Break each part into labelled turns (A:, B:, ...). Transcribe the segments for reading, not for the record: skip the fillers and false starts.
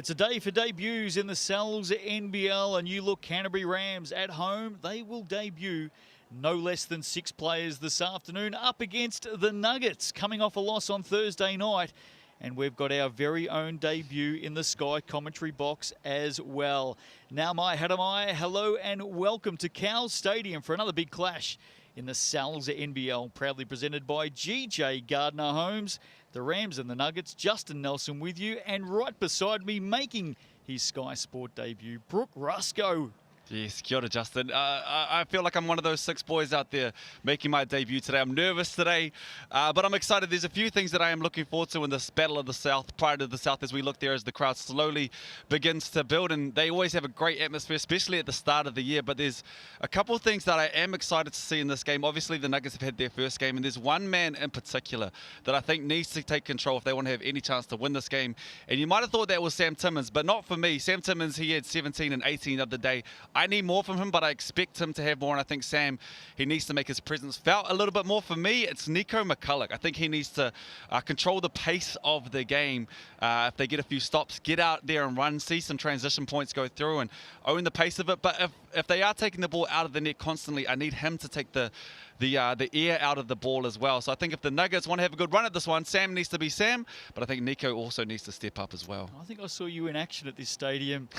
A: It's a day for debuts in the Cowles NBL. A new look Canterbury Rams at home. They will debut no less than 6 players this afternoon up against the Nuggets, coming off a loss on Thursday night. And we've got our very own debut in the Sky commentary box as well. Now, hello and welcome to Cowles Stadium for another big clash in the Cowles NBL, proudly presented by GJ Gardner Homes. The Rams and the Nuggets, Justin Nelson with you, and right beside me, making his Sky Sport debut, Brooke Rusco.
B: Yes, kia ora, Justin. I feel like I'm one of those 6 boys out there making my debut today. I'm nervous today, but I'm excited. There's a few things that I am looking forward to in this Battle of the South, Pride of the South, as we look there as the crowd slowly begins to build. And they always have a great atmosphere, especially at the start of the year. But there's a couple of things that I am excited to see in this game. Obviously, the Nuggets have had their first game, and there's one man in particular that I think needs to take control if they want to have any chance to win this game. And you might have thought that was Sam Timmins, but not for me. Sam Timmins, he had 17 and 18 the other day. I need more from him, but I expect him to have more, and I think Sam, he needs to make his presence felt a little bit more. For me, it's Nico McCulloch. I think he needs to control the pace of the game. If they get a few stops, get out there and run, see some transition points go through and own the pace of it. But if they are taking the ball out of the net constantly, I need him to take the air out of the ball as well. So I think if the Nuggets want to have a good run at this one, Sam needs to be Sam, but I think Nico also needs to step up as well.
A: I think I saw you in action at this stadium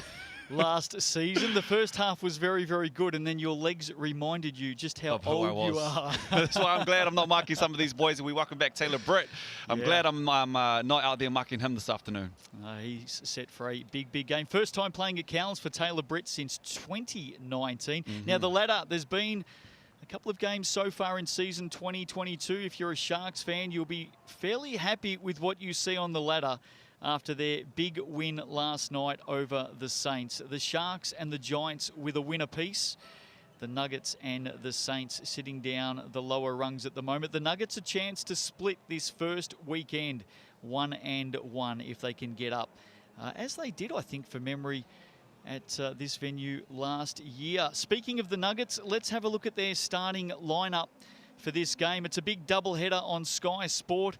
A: last season. The first half was very, very good, and then your legs reminded you just how old you are.
B: That's why I'm glad I'm not marking some of these boys, and we welcome back Taylor Britt. I'm glad I'm not out there marking him this afternoon.
A: He's set for a big game. First time playing at Cowles for Taylor Britt since 2019. Now, the ladder, there's been a couple of games so far in season 2022. If you're a Sharks fan, you'll be fairly happy with what you see on the ladder after their big win last night over the Saints. The Sharks and the Giants with a win apiece. The Nuggets and the Saints sitting down the lower rungs at the moment. The Nuggets a chance to split this first weekend 1-1 if they can get up. As they did, I think, for memory, at this venue last year. Speaking of the Nuggets, let's have a look at their starting lineup for this game. It's a big doubleheader on Sky Sport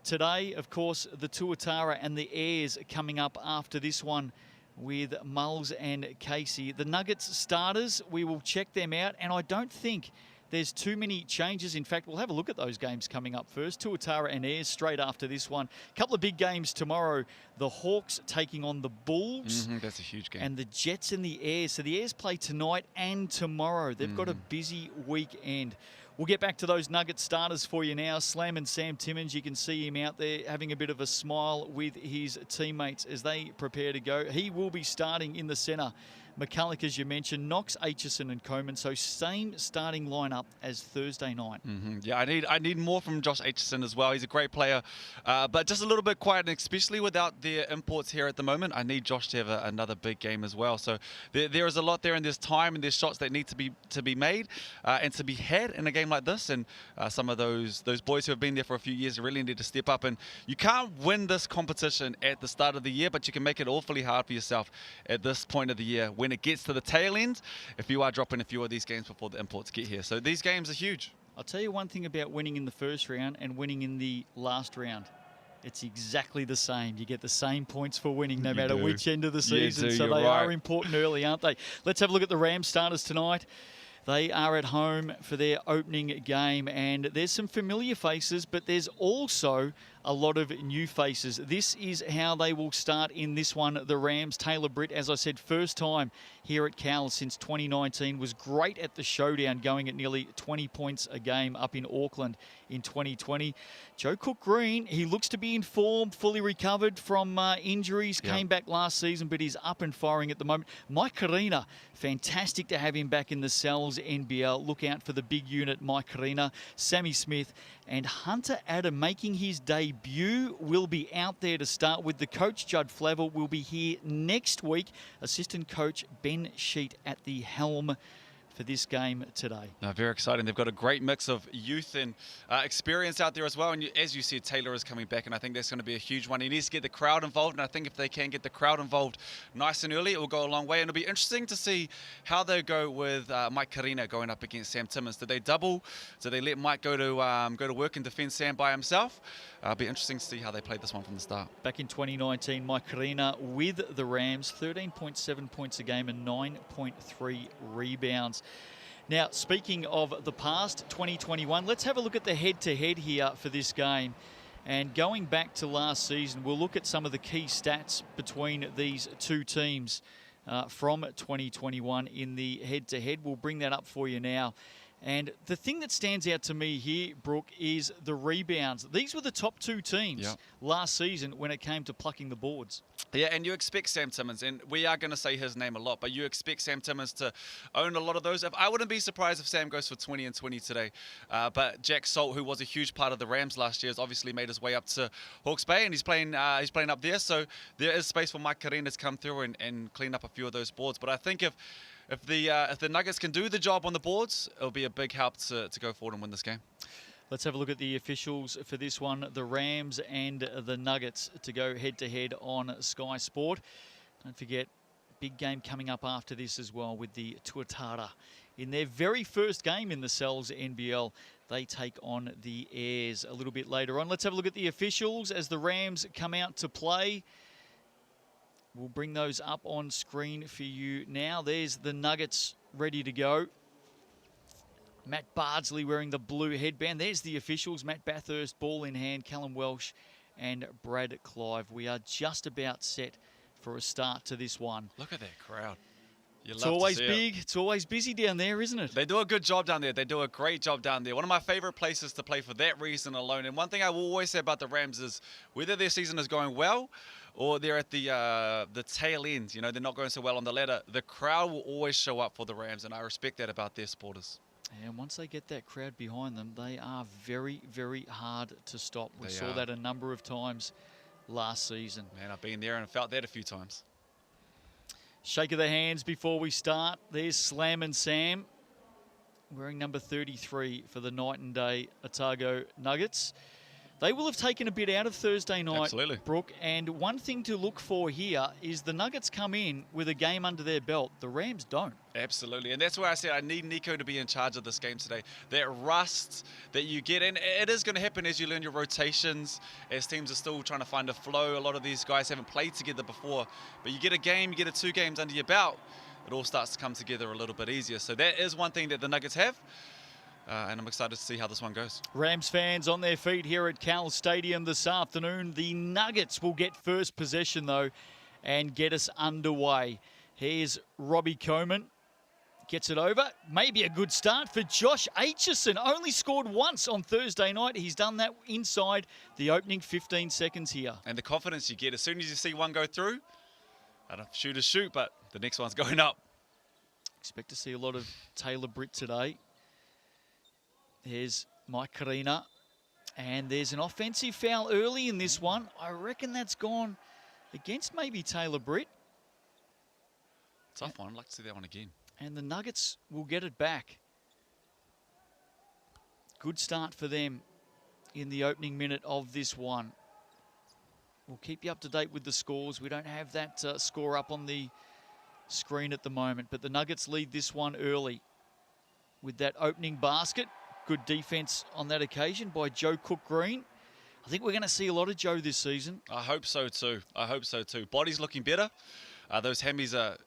A: today. Of course, the Tuatara and the Airs coming up after this one with Mulls and Casey. The Nuggets starters, we will check them out, and I don't think there's too many changes. In fact, we'll have a look at those games coming up first. Tuatara and Airs straight after this one. A couple of big games tomorrow. The Hawks taking on the Bulls.
B: That's a huge game.
A: And the Jets and the Airs. So the Airs play tonight and tomorrow. They've got a busy weekend. We'll get back to those Nugget starters for you now. Slamming Sam Timmins, you can see him out there having a bit of a smile with his teammates as they prepare to go. He will be starting in the centre. McCulloch, as you mentioned, Knox, Aitchison and Coleman. So same starting lineup as Thursday night.
B: Yeah, I need more from Josh Aitchison as well. He's a great player, but just a little bit quiet, and especially without their imports here at the moment. I need Josh to have another big game as well. So there is a lot there, and there's time and there's shots that need to be made and to be had in a game like this. And some of those boys who have been there for a few years really need to step up. And you can't win this competition at the start of the year, but you can make it awfully hard for yourself at this point of the year when it gets to the tail end, if you are dropping a few of these games before the imports get here. So these games are huge.
A: I'll tell you one thing about winning in the first round and winning in the last round. It's exactly the same. You get the same points for winning no matter which end of the season. So they are important early, aren't they? Let's have a look at the Rams starters tonight. They are at home for their opening game, and there's some familiar faces, but there's also a lot of new faces. This is how they will start in this one. The Rams, Taylor Britt, as I said, first time here at Cowles since 2019, was great at the showdown, going at nearly 20 points a game up in Auckland in 2020. Joe Cook-Green, he looks to be in form, fully recovered from injuries, came back last season, but he's up and firing at the moment. Mike Karina, fantastic to have him back in the Cowles NBL. Look out for the big unit, Mike Karina. Sammy Smith and Hunter Adam making his debut will be out there to start with. The coach, Judd Flavel, will be here next week. Assistant coach Ben Sheet at the helm for this game today.
B: No, very exciting. They've got a great mix of youth and experience out there as well. And as you said, Taylor is coming back, and I think that's going to be a huge one. He needs to get the crowd involved, and I think if they can get the crowd involved nice and early, it will go a long way. And it'll be interesting to see how they go with Mike Karina going up against Sam Timmins. Did they double? Did they let Mike go to work and defend Sam by himself? It'll be interesting to see how they play this one from the start.
A: Back in 2019, Mike Karina with the Rams, 13.7 points a game and 9.3 rebounds. Now, speaking of the past, 2021, let's have a look at the head-to-head here for this game. And going back to last season, we'll look at some of the key stats between these two teams from 2021 in the head-to-head. We'll bring that up for you now. And the thing that stands out to me here, Brooke, is the rebounds. These were the top two teams last season when it came to plucking the boards.
B: Yeah, and you expect Sam Timmins, and we are going to say his name a lot, but you expect Sam Timmins to own a lot of those. I wouldn't be surprised if Sam goes for 20 and 20 today. But Jack Salt, who was a huge part of the Rams last year, has obviously made his way up to Hawke's Bay, and he's playing up there. So there is space for Mike Karina to come through and clean up a few of those boards. But I think if the Nuggets can do the job on the boards, it'll be a big help to go forward and win this game.
A: Let's have a look at the officials for this one. The Rams and the Nuggets to go head-to-head on Sky Sport. Don't forget, big game coming up after this as well with the Tuatara. In their very first game in the Cowles NBL, they take on the Airs a little bit later on. Let's have a look at the officials as the Rams come out to play. We'll bring those up on screen for you now. There's the Nuggets ready to go. Matt Bardsley wearing the blue headband. There's the officials. Matt Bathurst, ball in hand. Callum Welsh and Brad Clive. We are just about set for a start to this one.
B: Look at that crowd.
A: It's always big. It's always busy down there, isn't it?
B: They do a good job down there. They do a great job down there. One of my favorite places to play for that reason alone. And one thing I will always say about the Rams is whether their season is going well or they're at the tail end, you know, they're not going so well on the ladder, the crowd will always show up for the Rams, and I respect that about their supporters.
A: And once they get that crowd behind them, they are very, very hard to stop. We saw that a number of times last season.
B: Man, I've been there and felt that a few times.
A: Shake of the hands before we start. There's Slam and Sam wearing number 33 for the night and day Otago Nuggets. They will have taken a bit out of Thursday night, Brooke. And one thing to look for here is the Nuggets come in with a game under their belt. The Rams don't.
B: Absolutely. And that's why I said I need Nico to be in charge of this game today. That rust that you get, and it is going to happen as you learn your rotations, as teams are still trying to find a flow. A lot of these guys haven't played together before. But you get a game, you get 2 games under your belt, it all starts to come together a little bit easier. So that is one thing that the Nuggets have. And I'm excited to see how this one goes.
A: Rams fans on their feet here at Cowles Stadium this afternoon. The Nuggets will get first possession, though, and get us underway. Here's Robbie Coleman. Gets it over. Maybe a good start for Josh Aitchison. Only scored once on Thursday night. He's done that inside the opening 15 seconds here.
B: And the confidence you get as soon as you see one go through. I don't shoot, but the next one's going up.
A: Expect to see a lot of Taylor Britt today. There's Mike Karina. And there's an offensive foul early in this one. I reckon that's gone against maybe Taylor Britt.
B: Tough one. I'd like to see that one again.
A: And the Nuggets will get it back. Good start for them in the opening minute of this one. We'll keep you up to date with the scores. We don't have that score up on the screen at the moment, but the Nuggets lead this one early with that opening basket. Good defense on that occasion by Joe Cook-Green. I think we're going to see a lot of Joe this season.
B: I hope so too. Body's looking better. Those hammies are,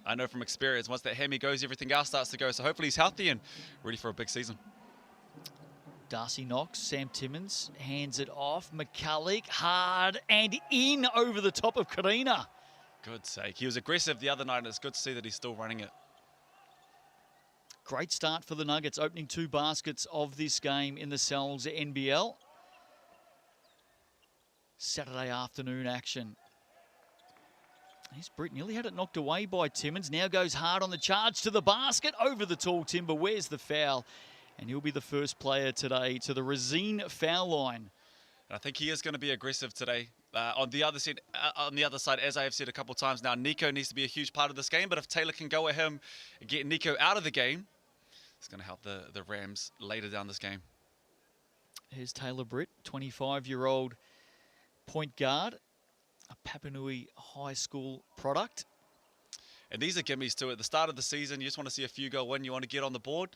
B: I know from experience, once that hammy goes, everything else starts to go. So hopefully he's healthy and ready for a big season.
A: Darcy Knox, Sam Timmins hands it off. McCulloch hard and in over the top of Karina.
B: Good sake. He was aggressive the other night, and it's good to see that he's still running it.
A: Great start for the Nuggets, opening 2 baskets of this game in the Cowles NBL. Saturday afternoon action. Here's Britt, nearly had it knocked away by Timmins. Now goes hard on the charge to the basket, over the tall timber. Where's the foul? And he'll be the first player today to the Resine foul line.
B: I think he is going to be aggressive today. On the other side, as I have said a couple of times now, Nico needs to be a huge part of this game. But if Taylor can go at him and get Nico out of the game, it's going to help the Rams later down this game.
A: Here's Taylor Britt, 25-year-old point guard, a Papanui High School product.
B: And these are gimmies too. At the start of the season, you just want to see a few go in. You want to get on the board.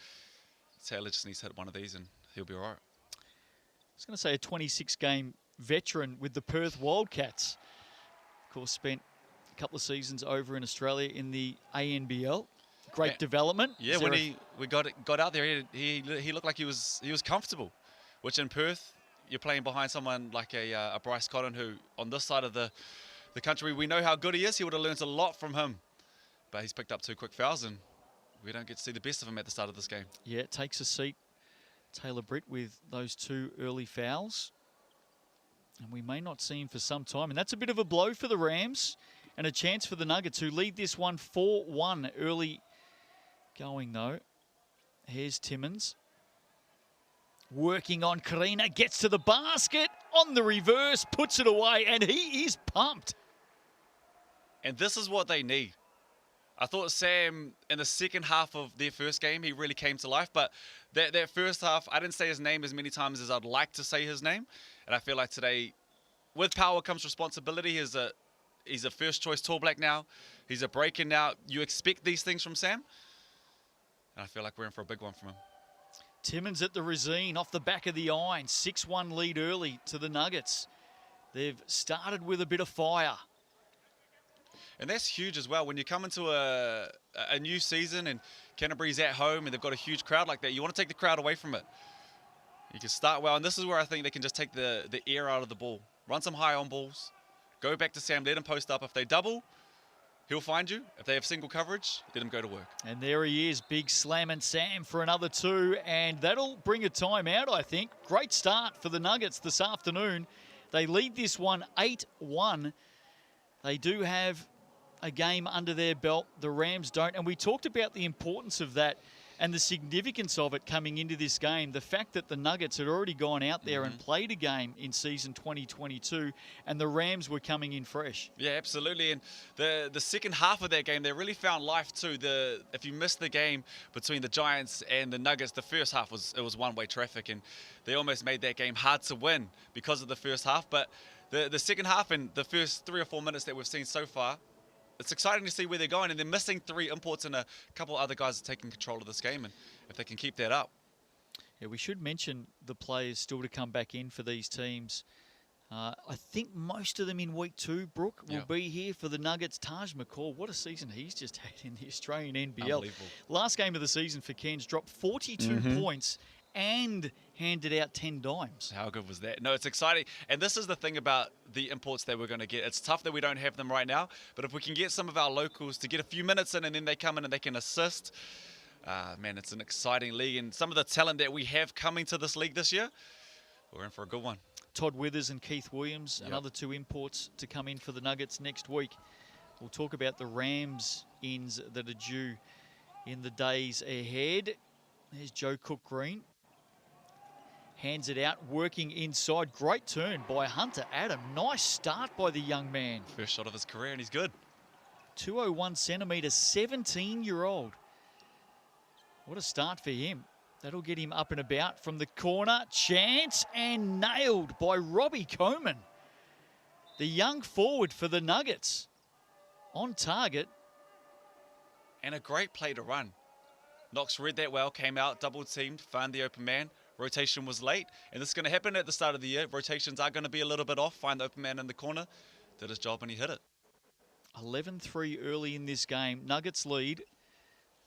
B: Taylor just needs to hit one of these and he'll be all right.
A: I was going to say a 26-game veteran with the Perth Wildcats. Of course, spent a couple of seasons over in Australia in the ANBL. Great development.
B: Yeah, when we got out there, he looked like he was comfortable. Which in Perth, you're playing behind someone like a Bryce Cotton, who on this side of the country, we know how good he is. He would have learned a lot from him. But he's picked up 2 quick fouls, and we don't get to see the best of him at the start of this game.
A: Yeah, it takes a seat, Taylor Britt, with those 2 early fouls. And we may not see him for some time. And that's a bit of a blow for the Rams and a chance for the Nuggets, who lead this one 4-1 early going, though. Here's Timmins. Working on Karina, gets to the basket, on the reverse, puts it away, and he is pumped.
B: And this is what they need. I thought Sam, in the second half of their first game, he really came to life. But that first half, I didn't say his name as many times as I'd like to say his name. And I feel like today, with power comes responsibility. He's a first-choice Tall Black now. He's a breaker now. You expect these things from Sam. And I feel like we're in for a big one from him.
A: Timmins at the Resine, off the back of the iron. 6-1 lead early to the Nuggets. They've started with a bit of fire.
B: And that's huge as well. When you come into a new season and Canterbury's at home and they've got a huge crowd like that, you want to take the crowd away from it. You can start well, and this is where I think they can just take the air out of the ball. Run some high on balls. Go back to Sam, let him post up. If they double, he'll find you. If they have single coverage, let him go to work.
A: And there he is, big slam and Sam for another 2, and that'll bring a timeout, I think. Great start for the Nuggets this afternoon. They lead this one 8-1. They do have a game under their belt. The Rams don't. And we talked about the importance of that and the significance of it coming into this game. The fact that the Nuggets had already gone out there and played a game in season 2022, and the Rams were coming in fresh.
B: Yeah, absolutely. And the second half of that game, they really found life too. If you missed the game between the Giants and the Nuggets, the first half was one-way traffic, and they almost made that game hard to win because of the first half. But the second half and the first 3 or 4 minutes that we've seen so far, it's exciting to see where they're going, and they're missing 3 imports, and a couple other guys are taking control of this game, and if they can keep that up.
A: Yeah, we should mention the players still to come back in for these teams. I think most of them in week 2, Brooke, will be here for the Nuggets. Taj McCall, what a season he's just had in the Australian NBL. Last game of the season for Cairns, dropped 42 points and handed out 10 dimes.
B: How good was that? No, it's exciting. And this is the thing about the imports that we're going to get. It's tough that we don't have them right now, but if we can get some of our locals to get a few minutes in and then they come in and they can assist, man, it's an exciting league. And some of the talent that we have coming to this league this year, we're in for a good one.
A: Todd Withers and Keith Williams, another 2 imports to come in for the Nuggets next week. We'll talk about the Rams ins that are due in the days ahead. There's Joe Cook-Green. Hands it out, working inside. Great turn by Hunter Adam. Nice start by the young man.
B: First shot of his career, and he's good.
A: 201 centimetre, 17-year-old. What a start for him. That'll get him up and about from the corner. Chance, and nailed by Robbie Coleman. The young forward for the Nuggets. On target.
B: And a great play to run. Knox read that well, came out, double-teamed, found the open man. Rotation was late, and this is going to happen at the start of the year. Rotations are going to be a little bit off. Find the open man in the corner. Did his job, and he hit it.
A: 11-3 early in this game. Nuggets lead.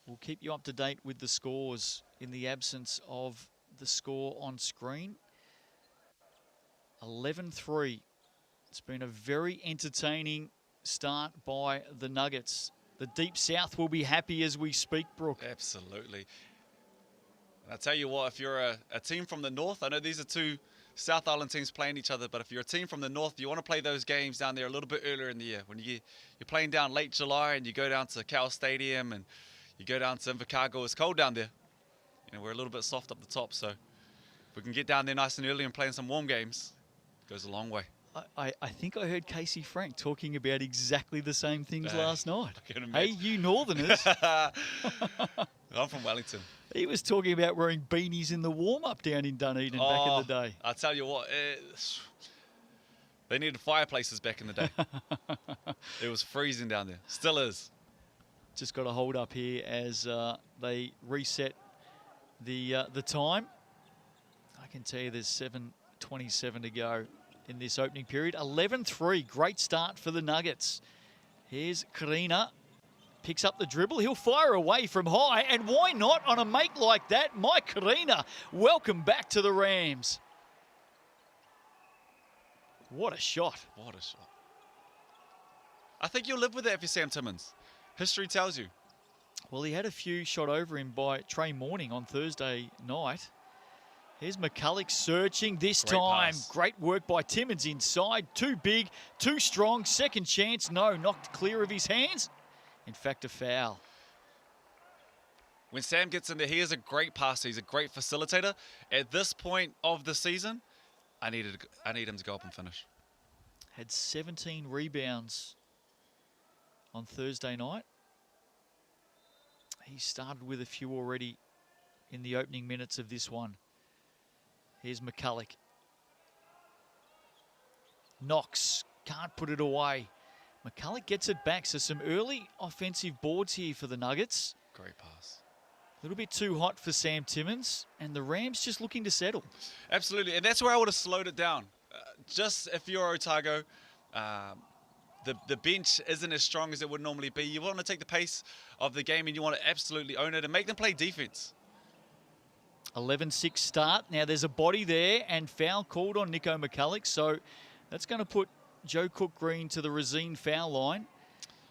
A: We'll keep you up to date with the scores in the absence of the score on screen. 11-3. It's been a very entertaining start by the Nuggets. The Deep South will be happy as we speak, Brooke.
B: Absolutely. And I tell you what, if you're a team from the north, I know these are 2 South Island teams playing each other, but if you're a team from the north, you want to play those games down there a little bit earlier in the year. When you're playing down late July and you go down to Cowles Stadium and you go down to Invercargill, it's cold down there. You know, we're a little bit soft up the top, so if we can get down there nice and early and play in some warm games, it goes a long way.
A: I think I heard Casey Frank talking about exactly the same things last night. Hey, you Northerners.
B: I'm from Wellington.
A: He was talking about wearing beanies in the warm-up down in Dunedin back in the day.
B: I'll tell you what, they needed fireplaces back in the day. It was freezing down there. Still is.
A: Just got a hold up here as they reset the time. I can tell you there's 7:27 to go in this opening period. 11-3, great start for the Nuggets. Here's Karina. Picks up the dribble. He'll fire away from high. And why not on a make like that? Mike Karina, welcome back to the Rams. What a shot.
B: What a shot. I think you'll live with it if you're Sam Timmins. History tells you.
A: Well, he had a few shot over him by Trey Morning on Thursday night. Here's McCulloch searching this time.
B: Pass.
A: Great work by Timmins inside. Too big, too strong. Second chance. No, knocked clear of his hands. In fact, a foul.
B: When Sam gets in there, he is a great passer. He's a great facilitator. At this point of the season, I need him to go up and finish.
A: Had 17 rebounds on Thursday night. He started with a few already in the opening minutes of this one. Here's McCulloch. Knox can't put it away. McCulloch gets it back, so some early offensive boards here for the Nuggets.
B: Great pass.
A: A little bit too hot for Sam Timmins, and the Rams just looking to settle.
B: Absolutely, and that's where I would have slowed it down. Just if you're Otago, the bench isn't as strong as it would normally be. You want to take the pace of the game and you want to absolutely own it and make them play defense.
A: 11-6 start. Now there's a body there and foul called on Nico McCulloch, so that's going to put Joe Cook-Green to the Resine foul line,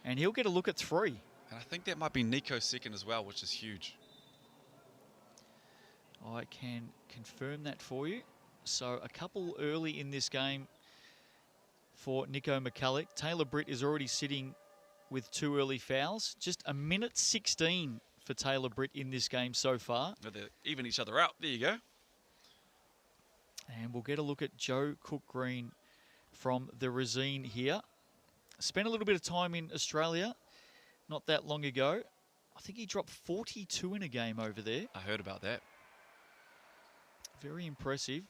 A: and he'll get a look at 3.
B: And I think that might be Nico's second as well, which is huge.
A: I can confirm that for you. So a couple early in this game for Nico McCulloch. Taylor Britt is already sitting with 2 early fouls. Just a minute 16 for Taylor Britt in this game so far.
B: They're even each other out. There you go.
A: And we'll get a look at Joe Cook-Green from the Resine here. Spent a little bit of time in Australia not that long ago. I think he dropped 42 in a game over there.
B: I heard about that.
A: Very impressive.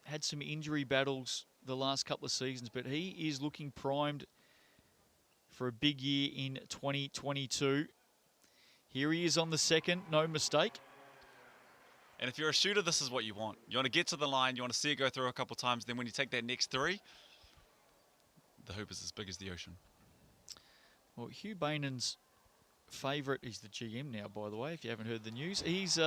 A: Had some injury battles the last couple of seasons, but he is looking primed for a big year in 2022. Here he is on the second, no mistake.
B: And if you're a shooter, this is what you want. You want to get to the line, you want to see it go through a couple times, then when you take that next 3, the hoop is as big as the ocean.
A: Well, Hugh Bainan's favourite, he's the GM now, by the way, if you haven't heard the news. His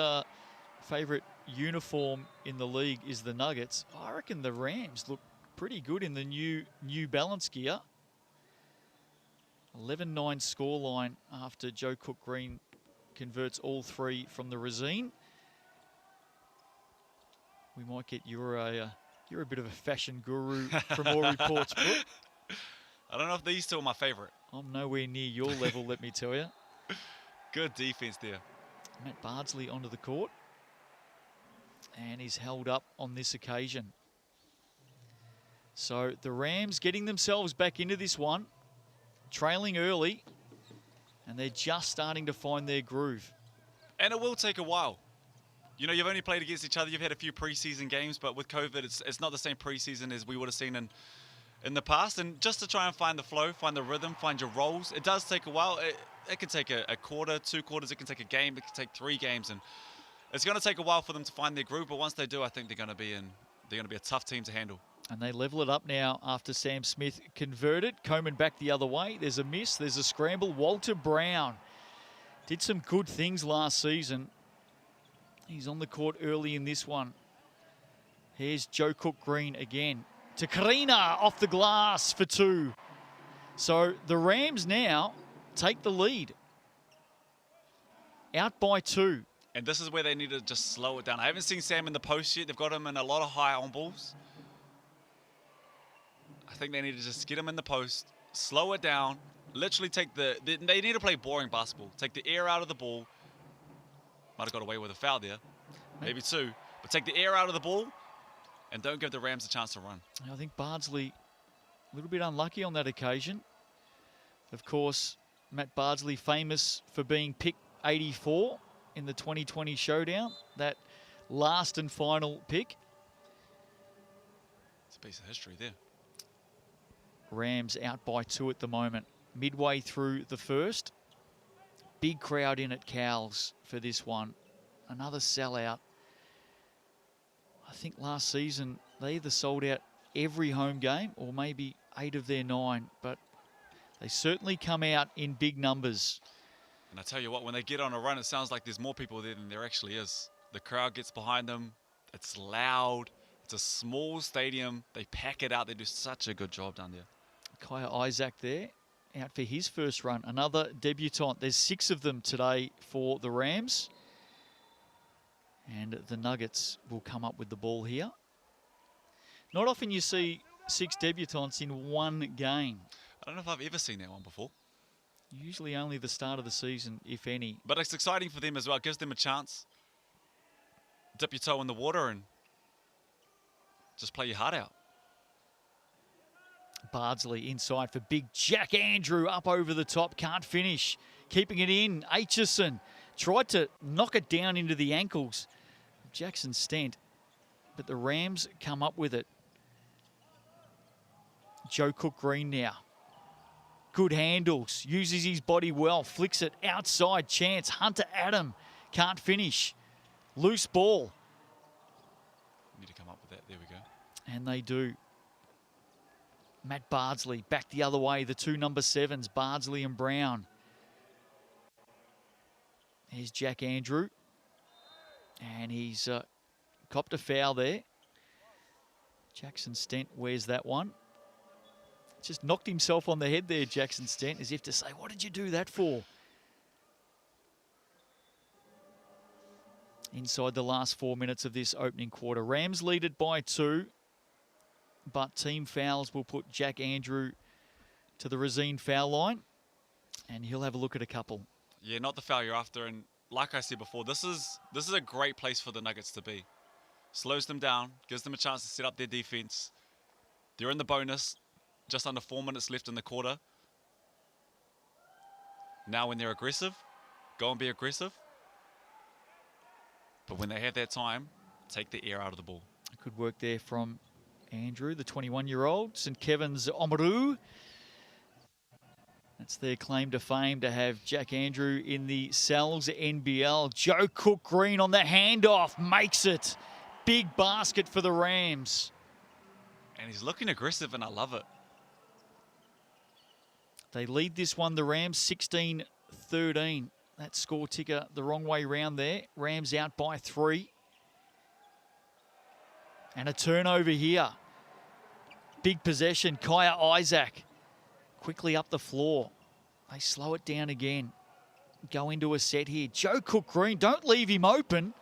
A: favourite uniform in the league is the Nuggets. I reckon the Rams look pretty good in the New Balance gear. 11-9 scoreline after Joe Cook-Green converts all 3 from the Resine. We might get you're a bit of a fashion guru from all reports, Brooke.
B: I don't know if these two are my favourite.
A: I'm nowhere near your level, let me tell you.
B: Good defense there.
A: Matt Bardsley onto the court. And he's held up on this occasion. So the Rams getting themselves back into this one. Trailing early. And they're just starting to find their groove.
B: And it will take a while. You know, you've only played against each other. You've had a few preseason games, but with COVID, it's not the same preseason as we would have seen in the past. And just to try and find the flow, find the rhythm, find your roles, it does take a while. It can take a quarter, 2 quarters. It can take a game. It can take 3 games. And it's going to take a while for them to find their groove. But once they do, I think they're going to be a tough team to handle.
A: And they level it up now after Sam Smith converted. Coman back the other way. There's a miss. There's a scramble. Walter Brown did some good things last season. He's on the court early in this one. Here's Joe Cook-Green again. To Karina off the glass for 2. So the Rams now take the lead. Out by 2.
B: And this is where they need to just slow it down. I haven't seen Sam in the post yet. They've got him in a lot of high on balls. I think they need to just get him in the post, slow it down, literally take they need to play boring basketball. Take the air out of the ball. Might have got away with a foul there, maybe 2. But take the air out of the ball and don't give the Rams a chance to run.
A: I think Bardsley A little bit unlucky on that occasion. Of course, Matt Bardsley famous for being picked 84 in the 2020 showdown. That last and final pick.
B: It's a piece of history there.
A: Rams out by 2 at the moment. Midway through the first. Big crowd in at Cowles for this one. Another sellout. I think last season they either sold out every home game or maybe 8 of their 9. But they certainly come out in big numbers.
B: And I tell you what, when they get on a run, it sounds like there's more people there than there actually is. The crowd gets behind them. It's loud. It's a small stadium. They pack it out. They do such a good job down there.
A: Kaya Isaac there, out for his first run. Another debutant. There's 6 of them today for the Rams. And the Nuggets will come up with the ball here. Not often you see 6 debutants in one game.
B: I don't know if I've ever seen that one before.
A: Usually only the start of the season, if any.
B: But it's exciting for them as well. It gives them a chance. Dip your toe in the water and just play your heart out.
A: Bardsley inside for big Jack Andrew up over the top. Can't finish. Keeping it in. Aitchison tried to knock it down into the ankles of Jackson Stent. But the Rams come up with it. Joe Cook-Green now. Good handles. Uses his body well. Flicks it outside. Chance. Hunter Adam. Can't finish. Loose ball.
B: Need to come up with that. There we go.
A: And they do. Matt Bardsley back the other way. The 2 number 7s, Bardsley and Brown. Here's Jack Andrew. And he's copped a foul there. Jackson Stent wears that one. Just knocked himself on the head there, Jackson Stent, as if to say, what did you do that for? Inside the last 4 minutes of this opening quarter. Rams lead it by 2. But team fouls will put Jack Andrew to the Resene foul line. And he'll have a look at a couple.
B: Yeah, not the foul you're after. And like I said before, this is a great place for the Nuggets to be. Slows them down, gives them a chance to set up their defense. They're in the bonus. Just under 4 minutes left in the quarter. Now when they're aggressive, go and be aggressive. But when they have that time, take the air out of the ball.
A: Good work there from Andrew, the 21-year-old. St. Kevin's Omaru. That's their claim to fame, to have Jack Andrew in the Cells NBL. Joe Cook-Green on the handoff. Makes it. Big basket for the Rams.
B: And he's looking aggressive, and I love it.
A: They lead this one, the Rams, 16-13. That score ticker the wrong way round there. Rams out by 3. And a turnover here. Big possession. Kaya Isaac quickly up the floor. They slow it down again. Go into a set here. Joe Cook-Green, don't leave him open.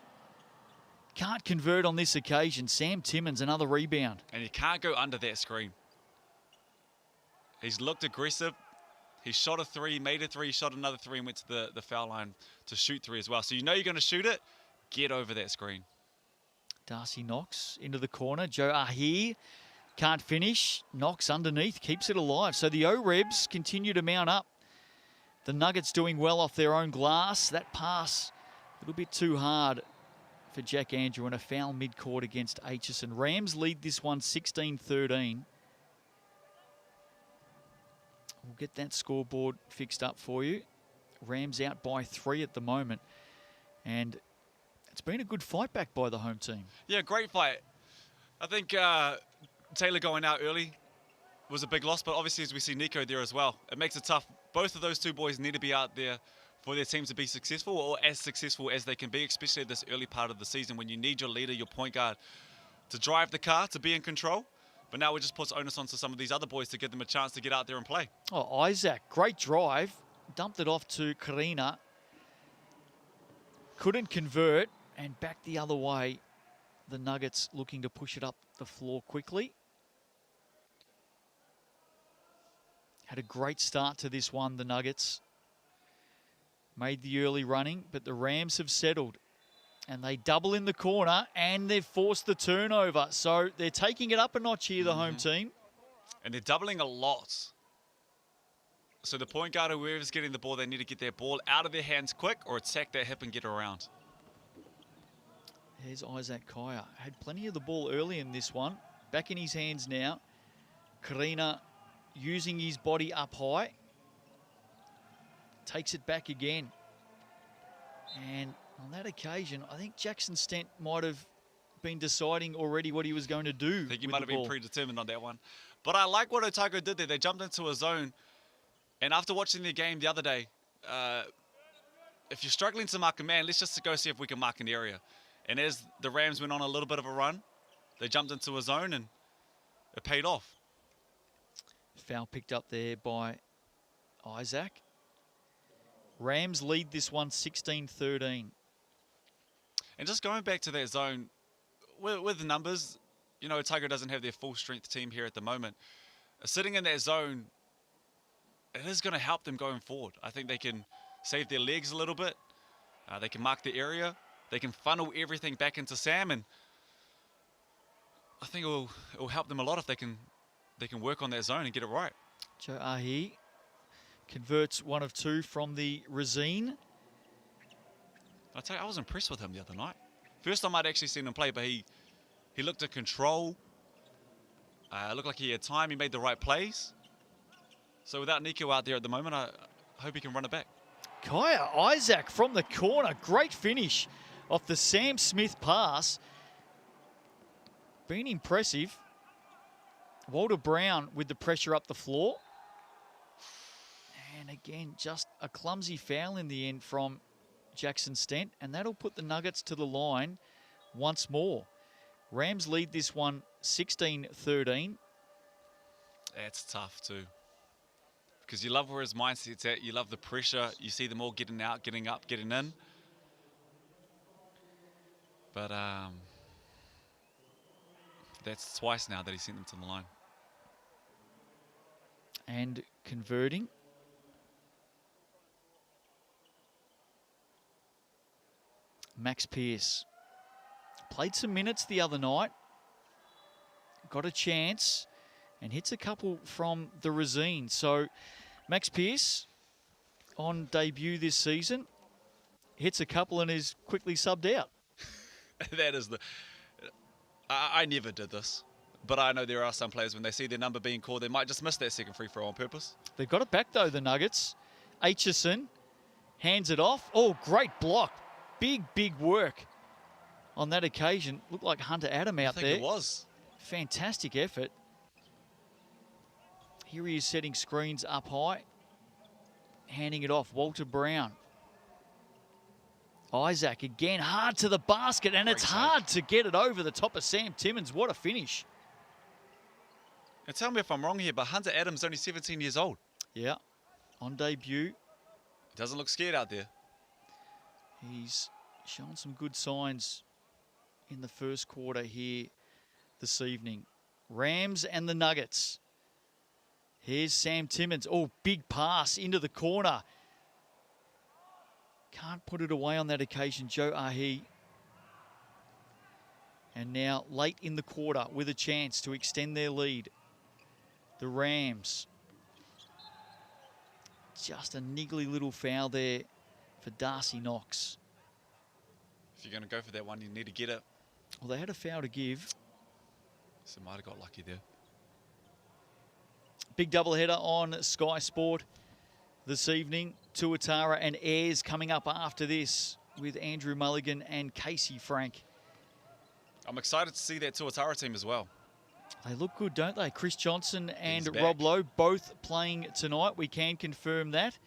A: Can't convert on this occasion. Sam Timmins, another rebound.
B: And you can't go under that screen. He's looked aggressive. He shot a 3, made a 3, shot another 3, and went to the foul line to shoot 3 as well. So you know you're going to shoot it. Get over that screen.
A: Darcy Knox into the corner. Joe Ahi can't finish. Knox underneath, keeps it alive. So the O-Rebs continue to mount up. The Nuggets doing well off their own glass. That pass a little bit too hard for Jack Andrew, and a foul mid-court against Aitchison. Rams lead this one 16-13. We'll get that scoreboard fixed up for you. Rams out by 3 at the moment. And it's been a good fight back by the home team.
B: Yeah, great fight. I think Taylor going out early was a big loss, but obviously as we see Nico there as well, it makes it tough. Both of those 2 boys need to be out there for their teams to be successful, or as successful as they can be, especially at this early part of the season when you need your leader, your point guard, to drive the car, to be in control. But now it just puts onus onto some of these other boys to give them a chance to get out there and play.
A: Oh, Isaac, great drive. Dumped it off to Karina. Couldn't convert, and back the other way. The Nuggets looking to push it up the floor quickly. Had a great start to this one, the Nuggets. Made the early running, but the Rams have settled. And they double in the corner, and they've forced the turnover. So they're taking it up a notch here, the home team.
B: And they're doubling a lot. So the point guard, whoever's getting the ball, they need to get their ball out of their hands quick or attack that hip and get around.
A: Here's Isaac Kaya. Had plenty of the ball early in this one. Back in his hands now. Karina using his body up high. Takes it back again. And on that occasion, I think Jackson Stent might have been deciding already what he was going to do.
B: I think he might have been predetermined on that one. But I like what Otago did there. They jumped into a zone. And after watching the game the other day, if you're struggling to mark a man, let's just go see if we can mark an area. And as the Rams went on a little bit of a run, they jumped into a zone and it paid off.
A: Foul picked up there by Isaac. Rams lead this one 16-13.
B: And just going back to that zone, with the numbers, you know, Otago doesn't have their full strength team here at the moment. Sitting in that zone, it is going to help them going forward. I think they can save their legs a little bit. They can mark the area. They can funnel everything back into Sam, and I think it will help them a lot if they can work on that zone and get it right.
A: Joe Ahi converts 1 of 2 from the Resine.
B: I tell you, I was impressed with him the other night. First time I'd actually seen him play, but he looked in control. Looked like he had time. He made the right plays. So without Nico out there at the moment, I hope he can run it back.
A: Kaya Isaac from the corner. Great finish off the Sam Smith pass. Been impressive. Walter Brown with the pressure up the floor. And again, just a clumsy foul in the end from Jackson Stent. And that'll put the Nuggets to the line once more. Rams lead this one 16-13.
B: That's tough too. Because you love where his mindset's at. You love the pressure. You see them all getting out, getting up, getting in. But that's twice now that he sent them to the line.
A: And converting. Max Pierce. Played some minutes the other night. Got a chance. And hits a couple from the Resine. So Max Pierce on debut this season. Hits a couple and is quickly subbed out.
B: That is the... I never did this. But I know there are some players, when they see their number being called, they might just miss that second free throw on purpose.
A: They've got it back, though, the Nuggets. Aitchison hands it off. Oh, great block. Big, big work on that occasion. Looked like Hunter Adam out there.
B: I think it was.
A: Fantastic effort. Here he is setting screens up high. Handing it off. Walter Brown. Isaac again, hard to the basket, and it's hard to get it over the top of Sam Timmins. What a finish.
B: Now tell me if I'm wrong here, but Hunter Adams only 17 years old.
A: Yeah, on debut.
B: Doesn't look scared out there.
A: He's shown some good signs in the first quarter here this evening. Rams and the Nuggets. Here's Sam Timmins. Oh, big pass into the corner. Can't put it away on that occasion, Joe Ahi. And now late in the quarter with a chance to extend their lead. The Rams. Just a niggly little foul there for Darcy Knox.
B: If you're going to go for that one, you need to get it.
A: Well, they had a foul to give.
B: So might have got lucky there.
A: Big doubleheader on Sky Sport this evening. Tuatara and Ayres coming up after this with Andrew Mulligan and Casey Frank.
B: I'm excited to see that Tuatara team as well.
A: They look good, don't they? Chris Johnson and
B: back.
A: Rob Lowe both playing tonight. We can confirm that.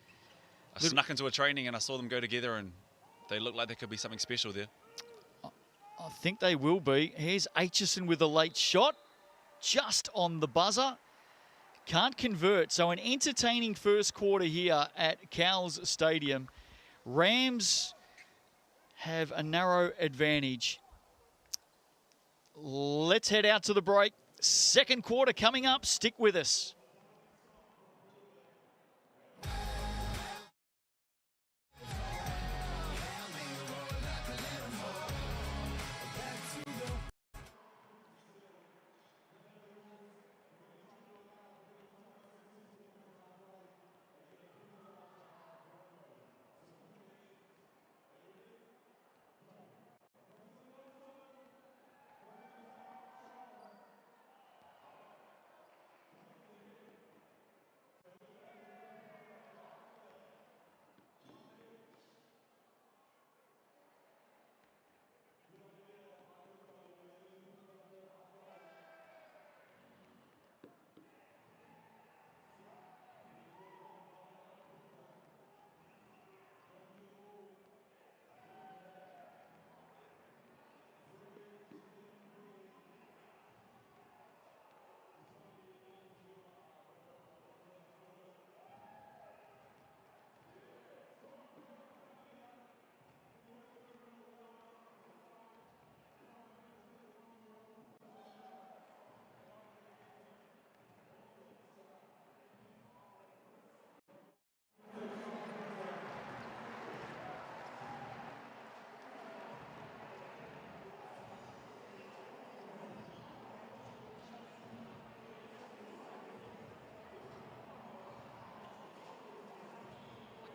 B: I snuck into a training and I saw them go together and they look like there could be something special there.
A: I think they will be. Here's Aitchison with a late shot. Just on the buzzer. Can't convert. So an entertaining first quarter here at Cowles Stadium. Rams have a narrow advantage. Let's head out to the break. Second quarter coming up. Stick with us.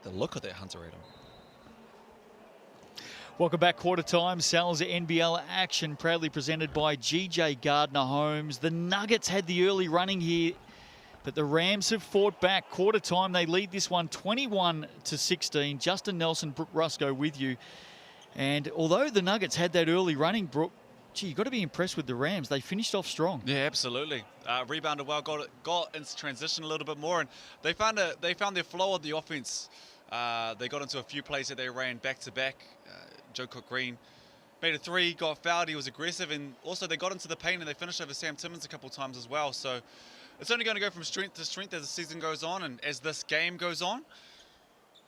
B: the look of that Hunter Adam.
A: Welcome back, quarter time. Sal's NBL action proudly presented by GJ Gardner Homes. The Nuggets had the early running here, but the Rams have fought back. Quarter time, they lead this one 21-16. Justin Nelson, Brooke Rusco with you. And although the Nuggets had that early running, Brooke, gee, you've got to be impressed with the Rams. They finished off strong.
B: Yeah, absolutely. Rebounded well, got into transition a little bit more, and they found their flow of the offense. They got into a few plays that they ran back-to-back. Joe Cook-Green made a three, got fouled, he was aggressive, and also they got into the paint and they finished over Sam Timmins a couple of times as well. So it's only going to go from strength to strength as the season goes on and as this game goes on.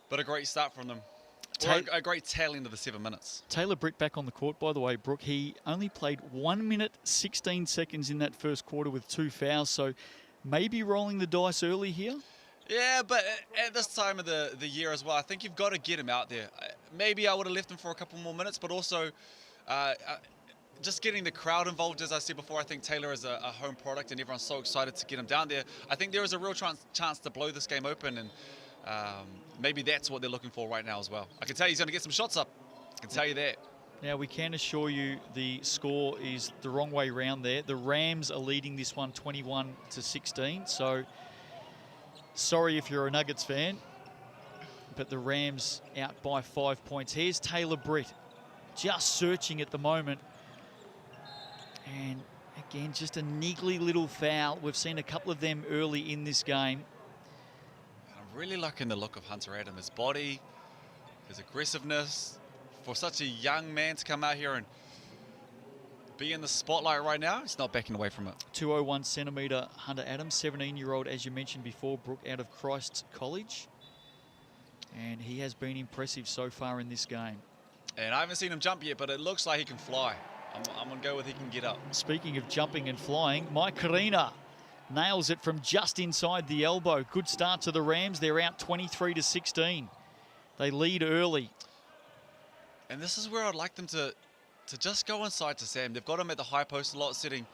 B: But a great start from them. A great tail end of the 7 minutes.
A: Taylor Britt back on the court, by the way, Brooke. He only played 1 minute, 16 seconds in that first quarter with 2 fouls, so maybe rolling the dice early here.
B: Yeah, but at this time of the year as well, I think you've got to get him out there. Maybe I would have left him for a couple more minutes, but also just getting the crowd involved, as I said before. I think Taylor is a home product and everyone's so excited to get him down there. I think there is a real chance to blow this game open, and maybe that's what they're looking for right now as well. I can tell you he's going to get some shots up. I can tell you that.
A: Now, we can assure you the score is the wrong way round there. The Rams are leading this one 21-16, so sorry if you're a Nuggets fan, but the Rams out by 5 points. Here's Taylor Britt, just searching at the moment. And again, just a niggly little foul. We've seen a couple of them early in this game.
B: I'm really liking the look of Hunter Adam. His body, his aggressiveness. For such a young man to come out here and be in the spotlight right now, he's not backing away from it.
A: 201 centimetre Hunter Adams, 17-year-old, as you mentioned before, Brooke, out of Christ's College. And he has been impressive so far in this game.
B: And I haven't seen him jump yet, but it looks like he can fly. I'm going to go with he can get up.
A: Speaking of jumping and flying, Mike Karina nails it from just inside the elbow. Good start to the Rams. They're out 23-16. They lead early.
B: And this is where I'd like them to just go inside to Sam. They've got him at the high post a lot, setting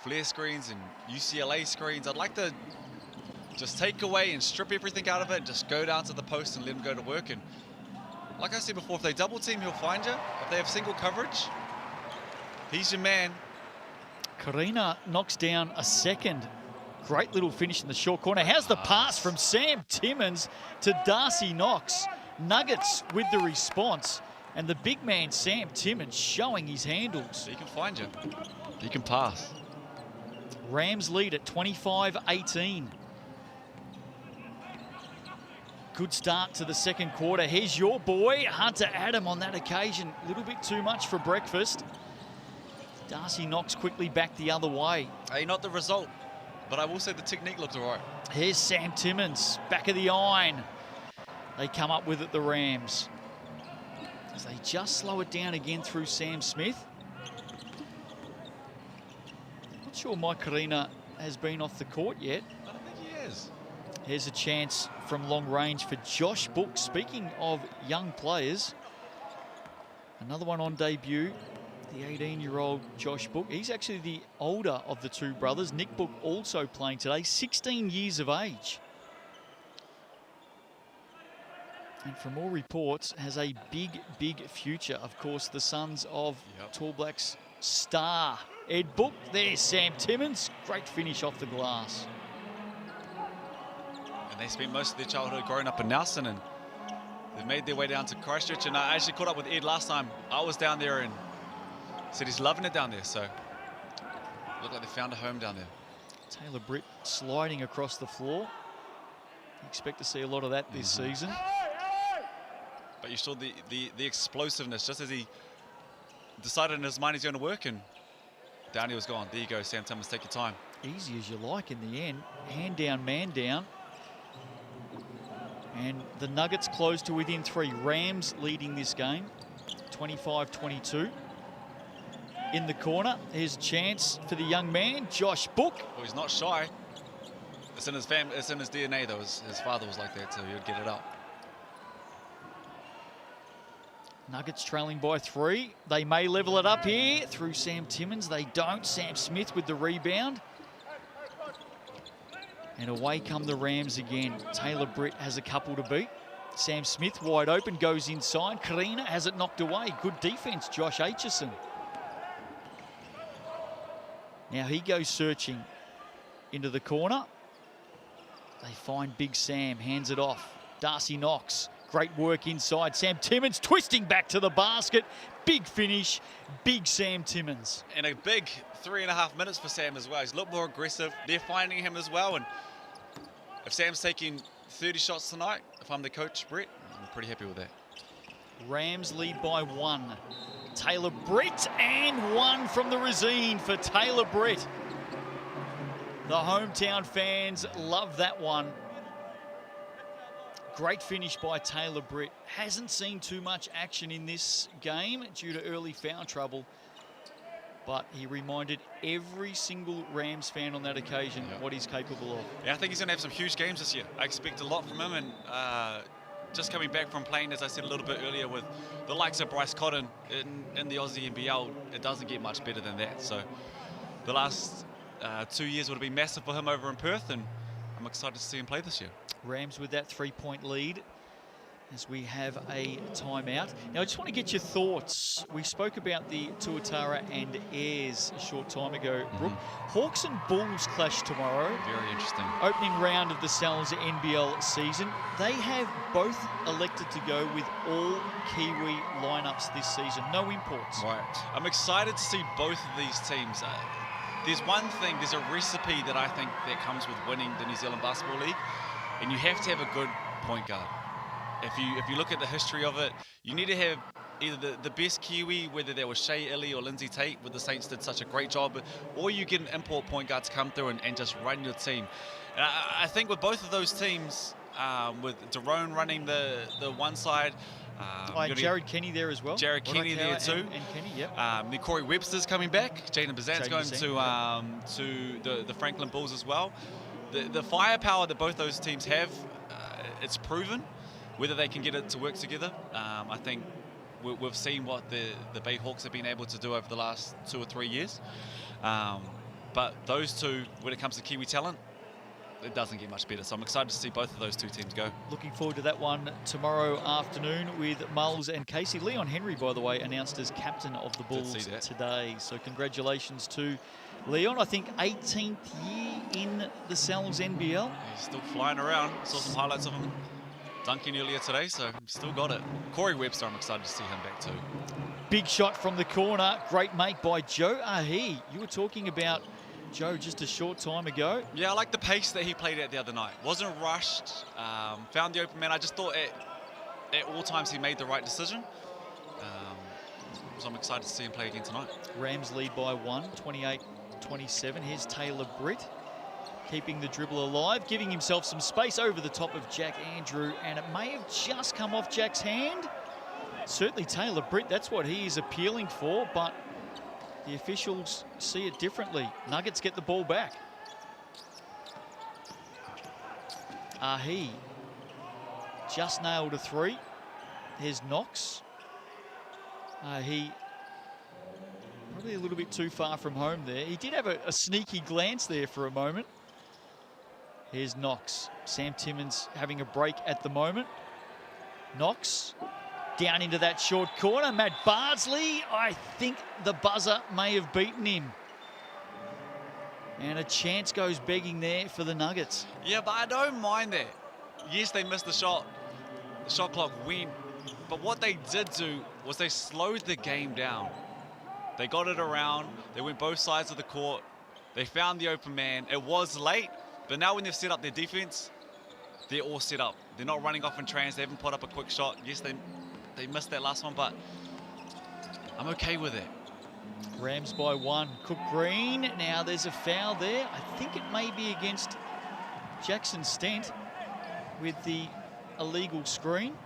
B: flare screens and UCLA screens. I'd like to just take away and strip everything out of it, just go down to the post and let him go to work. And like I said before, if they double team, he'll find you. If they have single coverage, he's your man.
A: Karina knocks down a second. Great little finish in the short corner. How's the pass from Sam Timmins to Darcy Knox? Nuggets with the response. And the big man, Sam Timmins, showing his handles.
B: He can find you. He can pass.
A: Rams lead at 25-18. Good start to the second quarter. Here's your boy, Hunter Adam, on that occasion. A little bit too much for breakfast. Darcy Knox quickly back the other way.
B: Hey, not the result, but I will say the technique looked all right.
A: Here's Sam Timmins, back of the iron. They come up with it, the Rams. As they just slow it down again through Sam Smith. Not sure Mike Karina has been off the court yet.
B: I don't think he is.
A: Here's a chance from long range for Josh Book. Speaking of young players, another one on debut, the 18-year-old Josh Book. He's actually the older of the two brothers. Nick Book also playing today, 16 years of age. And from all reports, has a big, big future. Of course, the sons of Tall Blacks star Ed Book. There's Sam Timmins. Great finish off the glass.
B: And they spent most of their childhood growing up in Nelson, and they've made their way down to Christchurch. And I actually caught up with Ed last time. I was down there and said he's loving it down there. So looked like they found a home down there.
A: Taylor Britt sliding across the floor. Expect to see a lot of that this season.
B: But you saw the explosiveness, just as he decided in his mind he's going to work, and down he was gone. There you go, Sam Timmins, take your time.
A: Easy as you like in the end. Hand down, man down. And the Nuggets close to within 3. Rams leading this game, 25-22. In the corner, here's a chance for the young man, Josh Book.
B: Well, he's not shy. It's in his family, it's in his DNA though. His father was like that, so he would get it up.
A: Nuggets trailing by 3. They may level it up here through Sam Timmins. They don't. Sam Smith with the rebound. And away come the Rams again. Taylor Britt has a couple to beat. Sam Smith wide open, goes inside. Karina has it knocked away. Good defense, Josh Aitchison. Now he goes searching into the corner. They find Big Sam, hands it off. Darcy Knox, great work inside. Sam Timmins twisting back to the basket. Big finish, Big Sam Timmins.
B: And a big 3.5 minutes for Sam as well. He's a lot more aggressive. They're finding him as well. And if Sam's taking 30 shots tonight, if I'm the coach, Brett, I'm pretty happy with that.
A: Rams lead by 1. Taylor Britt, and 1 from the Resine for Taylor Britt. The hometown fans love that one. Great finish by Taylor Britt. Hasn't seen too much action in this game due to early foul trouble, but he reminded every single Rams fan on that occasion what he's capable of.
B: Yeah, I think he's going to have some huge games this year. I expect a lot from him, and just coming back from playing, as I said a little bit earlier, with the likes of Bryce Cotton in the Aussie NBL, it doesn't get much better than that. So the last 2 years would have been massive for him over in Perth, and I'm excited to see him play this year.
A: Rams with that 3-point lead as we have a timeout. Now, I just want to get your thoughts. We spoke about the Tuatara and Ayers a short time ago, Brooke. Hawks and Bulls clash tomorrow.
B: Very interesting.
A: Opening round of the Sal's NBL season. They have both elected to go with all Kiwi lineups this season. No imports.
B: Right. I'm excited to see both of these teams. There's one thing, there's a recipe that I think that comes with winning the New Zealand Basketball League, and you have to have a good point guard. If you look at the history of it, you need to have either the best Kiwi, whether that was Shea Illy or Lindsay Tate, where the Saints did such a great job, or you get an import point guard to come through and just run your team. And I think with both of those teams, with Daron running the one side,
A: Jared Kenny there as well.
B: Jared Kenny there too.
A: And Kenny, yep.
B: Then Corey Webster's coming back. Jaden Bazant's going to the Franklin Bulls as well. The firepower that both those teams have, it's proven. Whether they can get it to work together, I think we've seen what the Bay Hawks have been able to do over the last 2 or 3 years. But those two, when it comes to Kiwi talent, it doesn't get much better. So I'm excited to see both of those two teams go.
A: Looking forward to that one tomorrow afternoon with Mulls and Casey. Leon Henry, by the way, announced as captain of the Bulls today. So congratulations to Leon. I think 18th year in the Sal's NBL.
B: He's still flying around. Saw some highlights of him dunking earlier today, so still got it. Corey Webster, I'm excited to see him back too.
A: Big shot from the corner. Great make by Joe Ahi. You were talking about Joe just a short time ago.
B: Yeah, I like the pace that he played at the other night. Wasn't rushed, found the open man. I just thought at all times he made the right decision. So I'm excited to see him play again tonight.
A: Rams lead by 1, 28-27. Here's Taylor Britt, keeping the dribble alive, giving himself some space over the top of Jack Andrew, and it may have just come off Jack's hand. Certainly Taylor Britt, that's what he is appealing for, but the officials see it differently. Nuggets get the ball back. Ahi just nailed a 3. Here's Knox. Ahi probably a little bit too far from home there. He did have a sneaky glance there for a moment. Here's Knox. Sam Timmins having a break at the moment. Knox down into that short corner. Matt Bardsley, I think the buzzer may have beaten him. And a chance goes begging there for the Nuggets.
B: Yeah, but I don't mind that. Yes, they missed the shot. The shot clock went. But what they did do was they slowed the game down. They got it around. They went both sides of the court. They found the open man. It was late, but now when they've set up their defense, they're all set up. They're not running off in trans. They haven't put up a quick shot. Yes, they missed that last one, but I'm okay with it.
A: Rams by 1. Cook Green. Now there's a foul there. I think it may be against Jackson Stent with the illegal screen.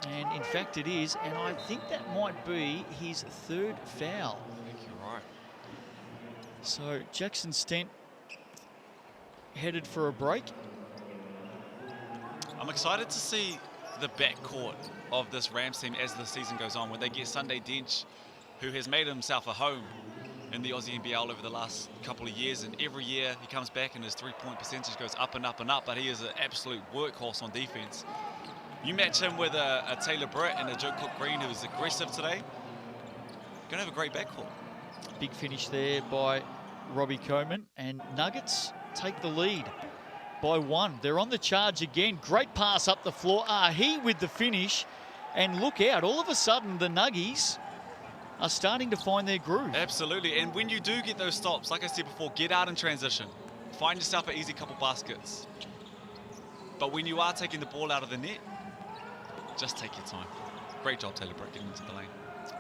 A: And in fact it is, and I think that might be his 3rd foul.
B: I think you're right.
A: So Jackson Stent headed for a break.
B: I'm excited to see the backcourt of this Rams team as the season goes on, when they get Sunday Dench, who has made himself a home in the Aussie NBL over the last couple of years, and every year he comes back and his three-point percentage goes up and up and up, but he is an absolute workhorse on defense. You match him with a Taylor Britt and a Joe Cook-Green, who is aggressive today, going to have a great backcourt.
A: Big finish there by Robbie Coleman, and Nuggets take the lead by 1. They're on the charge again. Great pass up the floor. He with the finish, and look out, all of a sudden the Nuggies are starting to find their groove.
B: Absolutely, and when you do get those stops, like I said before, get out in transition. Find yourself an easy couple baskets. But when you are taking the ball out of the net, just take your time. Great job, Taylor Britt, getting into the lane.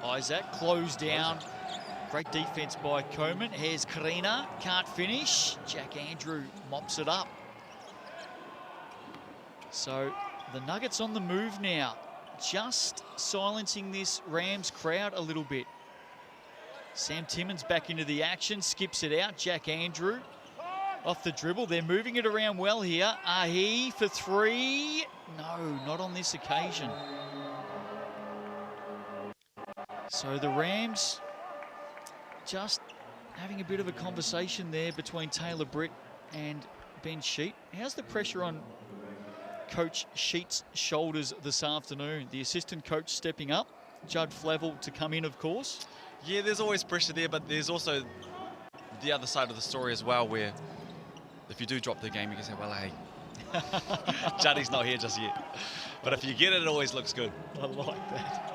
A: Isaac closed down. Great defense by Coleman. Here's Karina, can't finish. Jack Andrew mops it up. So the Nuggets on the move now, just silencing this Rams crowd a little bit. Sam Timmins back into the action, skips it out. Jack Andrew off the dribble. They're moving it around well here. Ahi for 3. No, not on this occasion. So the Rams just having a bit of a conversation there between Taylor Britt and Ben Sheet. How's the pressure on Coach Sheet's shoulders this afternoon? The assistant coach stepping up, Judd Flavel to come in, of course.
B: Yeah, there's always pressure there, but there's also the other side of the story as well, where if you do drop the game, you can say, well, hey, Juddy's not here just yet. But if you get it, it always looks good.
A: I like that.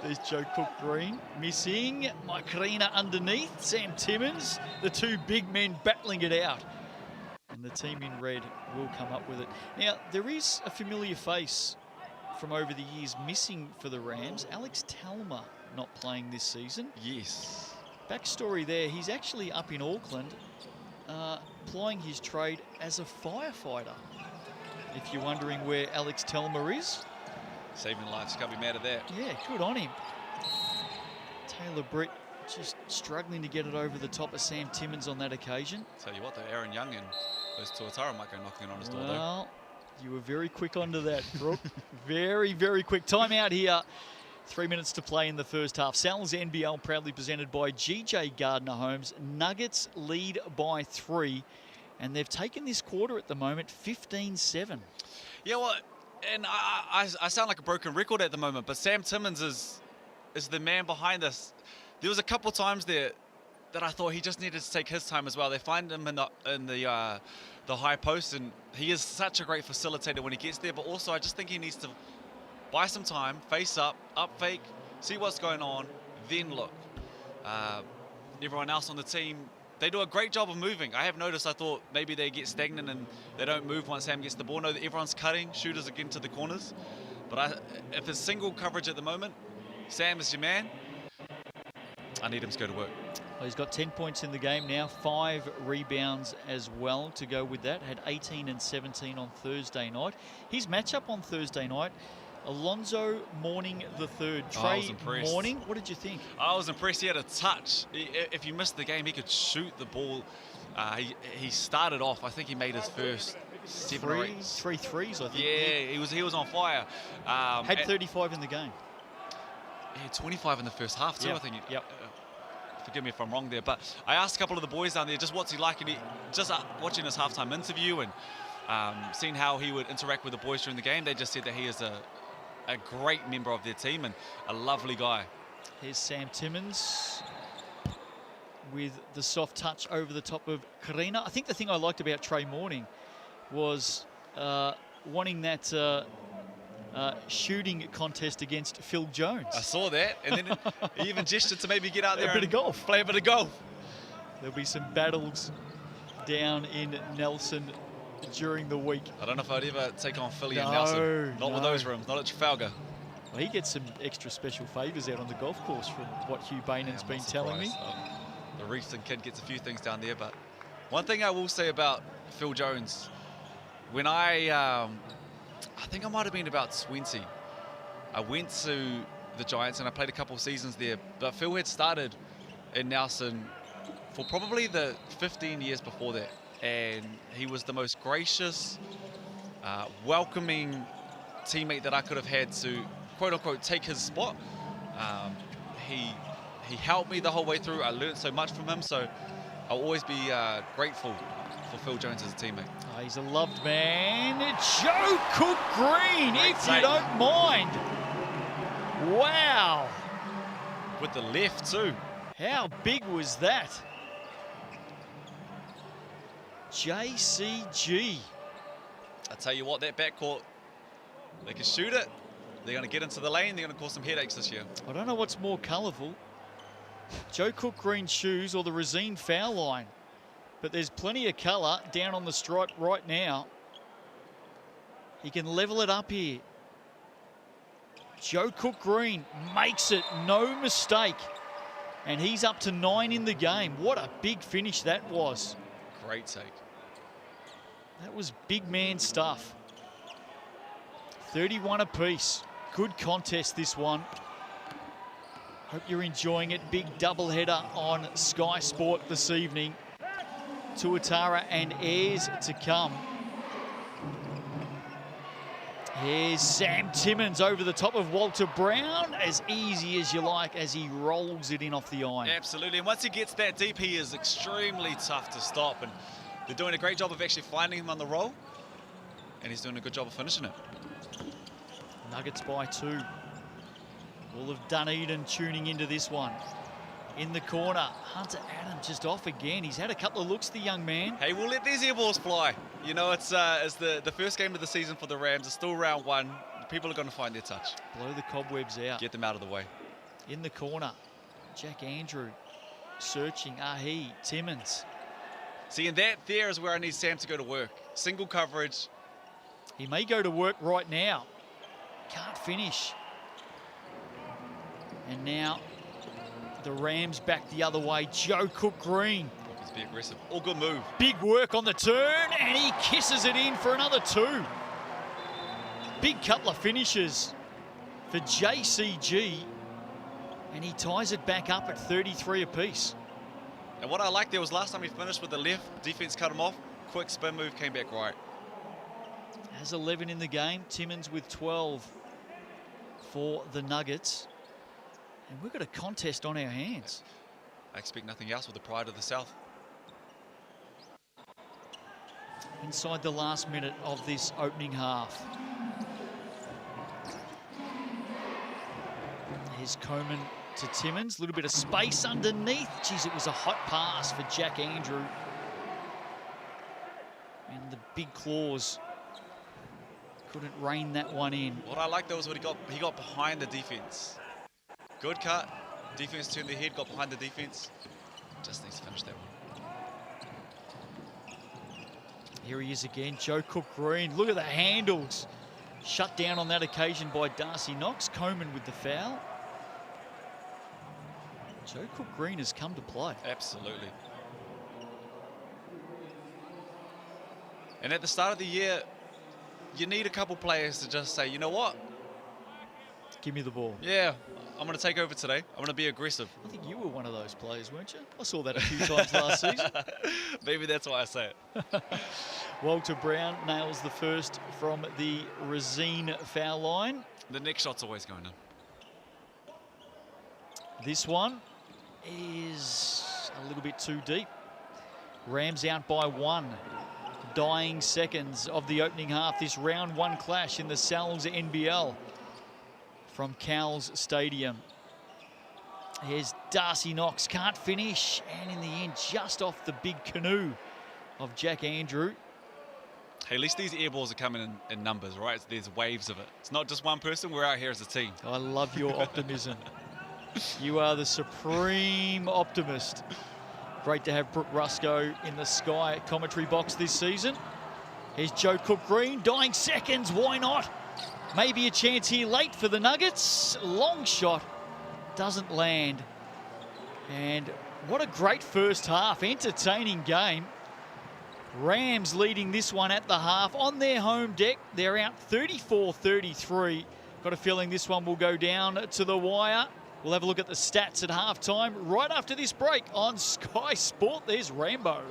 A: There's Joe Cook-Green missing. Macarena underneath. Sam Timmins. The two big men battling it out. And the team in red will come up with it. Now, there is a familiar face from over the years missing for the Rams. Alex Talma not playing this season.
B: Yes.
A: Backstory there, he's actually up in Auckland plying his trade as a firefighter. If you're wondering where Alex Talma is.
B: Saving lives, can't be mad at that.
A: Yeah, good on him. Taylor Britt just struggling to get it over the top of Sam Timmins on that occasion.
B: Tell you what, though, Aaron Young and those Tuatara might go knocking on his door, though.
A: Well, you were very quick onto that, Brooke. Very, very quick. Timeout here. 3 minutes to play in the first half. Sal's NBL proudly presented by GJ Gardner Homes. Nuggets lead by 3, and they've taken this quarter at the moment 15-7.
B: Yeah, well, and I sound like a broken record at the moment, but Sam Timmins is the man behind this. There was a couple times there that I thought he just needed to take his time as well. They find him in the high post, and he is such a great facilitator when he gets there, but also I just think he needs to buy some time, face up fake, see what's going on, then look. Everyone else on the team, they do a great job of moving. I have noticed, I thought maybe they get stagnant and they don't move once Sam gets the ball. No, everyone's cutting, shooters again to the corners. But if it's single coverage at the moment, Sam is your man. I need him to go to work.
A: Well, he's got 10 points in the game now, 5 rebounds as well to go with that. Had 18 and 17 on Thursday night. His matchup on Thursday night, Alonzo Mourning III. Trey Mourning, what did you think?
B: I was impressed. He had a touch. If you missed the game, he could shoot the ball. He started off, I think he made his first 7 or 8.
A: 3 threes, I think.
B: Yeah, he was on fire.
A: Had 35 in the game.
B: He had 25 in the first half too,
A: yep.
B: I think.
A: Yep.
B: Forgive me if I'm wrong there, but I asked a couple of the boys down there just what's he like, and just watching his halftime interview and seeing how he would interact with the boys during the game. They just said that he is a great member of their team and a lovely guy.
A: Here's Sam Timmins with the soft touch over the top of Karina. I think the thing I liked about Trey Mourning was wanting that shooting contest against Phil Jones.
B: I saw that, and then he even gestured to maybe get out there
A: a bit of golf.
B: Play a bit of golf.
A: There'll be some battles down in Nelson during the week.
B: I don't know if I'd ever take on Philly and Nelson. Not with those rooms, not at Trafalgar.
A: Well, he gets some extra special favours out on the golf course from what Hugh Bainen's been telling me.
B: The Reefton kid gets a few things down there, but one thing I will say about Phil Jones, when I think I might have been about 20, I went to the Giants and I played a couple of seasons there, but Phil had started in Nelson for probably the 15 years before that, and he was the most gracious, welcoming teammate that I could have had to quote-unquote take his spot. He helped me the whole way through. I learned so much from him, so I'll always be grateful for Phil Jones as a teammate.
A: Oh, he's a loved man. Joe Cook Green, if you don't mind. Wow.
B: With the left too.
A: How big was that? JCG.
B: I tell you what, that backcourt, they can shoot it. They're going to get into the lane. They're going to cause some headaches this year.
A: I don't know what's more colourful, Joe Cook Green shoes or the Resine foul line. But there's plenty of colour down on the stripe right now. He can level it up here. Joe Cook Green makes it, no mistake. And he's up to 9 in the game. What a big finish that was.
B: Great take.
A: That was big man stuff. 31 apiece. Good contest, this one. Hope you're enjoying it. Big doubleheader on Sky Sport this evening. Tuatara and Ayres to come. Here's Sam Timmins over the top of Walter Brown. As easy as you like as he rolls it in off the iron.
B: Absolutely. And once he gets that deep, he is extremely tough to stop. And they're doing a great job of actually finding him on the roll. And he's doing a good job of finishing it.
A: Nuggets by 2. All of Dunedin tuning into this one. In the corner, Hunter Adams just off again. He's had a couple of looks, the young man.
B: Hey, we'll let these air balls fly. You know, it's the first game of the season for the Rams. It's still round 1. People are going to find their touch.
A: Blow the cobwebs out.
B: Get them out of the way.
A: In the corner, Jack Andrew searching. Ahi, Timmins.
B: See, and that there is where I need Sam to go to work. Single coverage.
A: He may go to work right now. Can't finish. And now the Rams back the other way. Joe Cook Green.
B: Let's be aggressive. All good move.
A: Big work on the turn, and he kisses it in for another 2. Big couple of finishes for JCG, and he ties it back up at 33 apiece.
B: And what I liked there was last time he finished with the left, defense cut him off. Quick spin move, came back right.
A: Has 11 in the game. Timmins with 12 for the Nuggets. And we've got a contest on our hands.
B: I expect nothing else with the pride of the South.
A: Inside the last minute of this opening half. Here's Coleman to Timmins. A little bit of space underneath. Geez, it was a hot pass for Jack Andrew. And the big claws couldn't rein that one in.
B: What I like though is what he got behind the defense. Good cut. Defense turned their head, got behind the defense. Just needs to finish that one.
A: Here he is again, Joe Cook Green. Look at the handles. Shut down on that occasion by Darcy Knox. Coleman with the foul. Joe Cook Green has come to play.
B: Absolutely. And at the start of the year, you need a couple players to just say, you know what?
A: Give me the ball.
B: Yeah, I'm going to take over today. I'm going to be aggressive.
A: I think you were one of those players, weren't you? I saw that a few times last season.
B: Maybe that's why I say it.
A: Walter Brown nails the first from the Resine foul line.
B: The next shot's always going in.
A: This one is a little bit too deep. Rams out by 1. Dying seconds of the opening half. This round 1 clash in the NZNBL from Cowles Stadium. Here's Darcy Knox, can't finish, and in the end, just off the big canoe of Jack Andrew.
B: Hey, at least these air balls are coming in numbers, right? There's waves of it. It's not just one person, we're out here as a team.
A: I love your optimism. You are the supreme optimist. Great to have Brooke Rusco in the Sky commentary box this season. Here's Joe Cook Green, dying seconds, why not? Maybe a chance here late for the Nuggets. Long shot, doesn't land. And what a great first half, entertaining game. Rams leading this one at the half on their home deck. They're out 34-33. Got a feeling this one will go down to the wire. We'll have a look at the stats at halftime right after this break on Sky Sport. There's Rambo.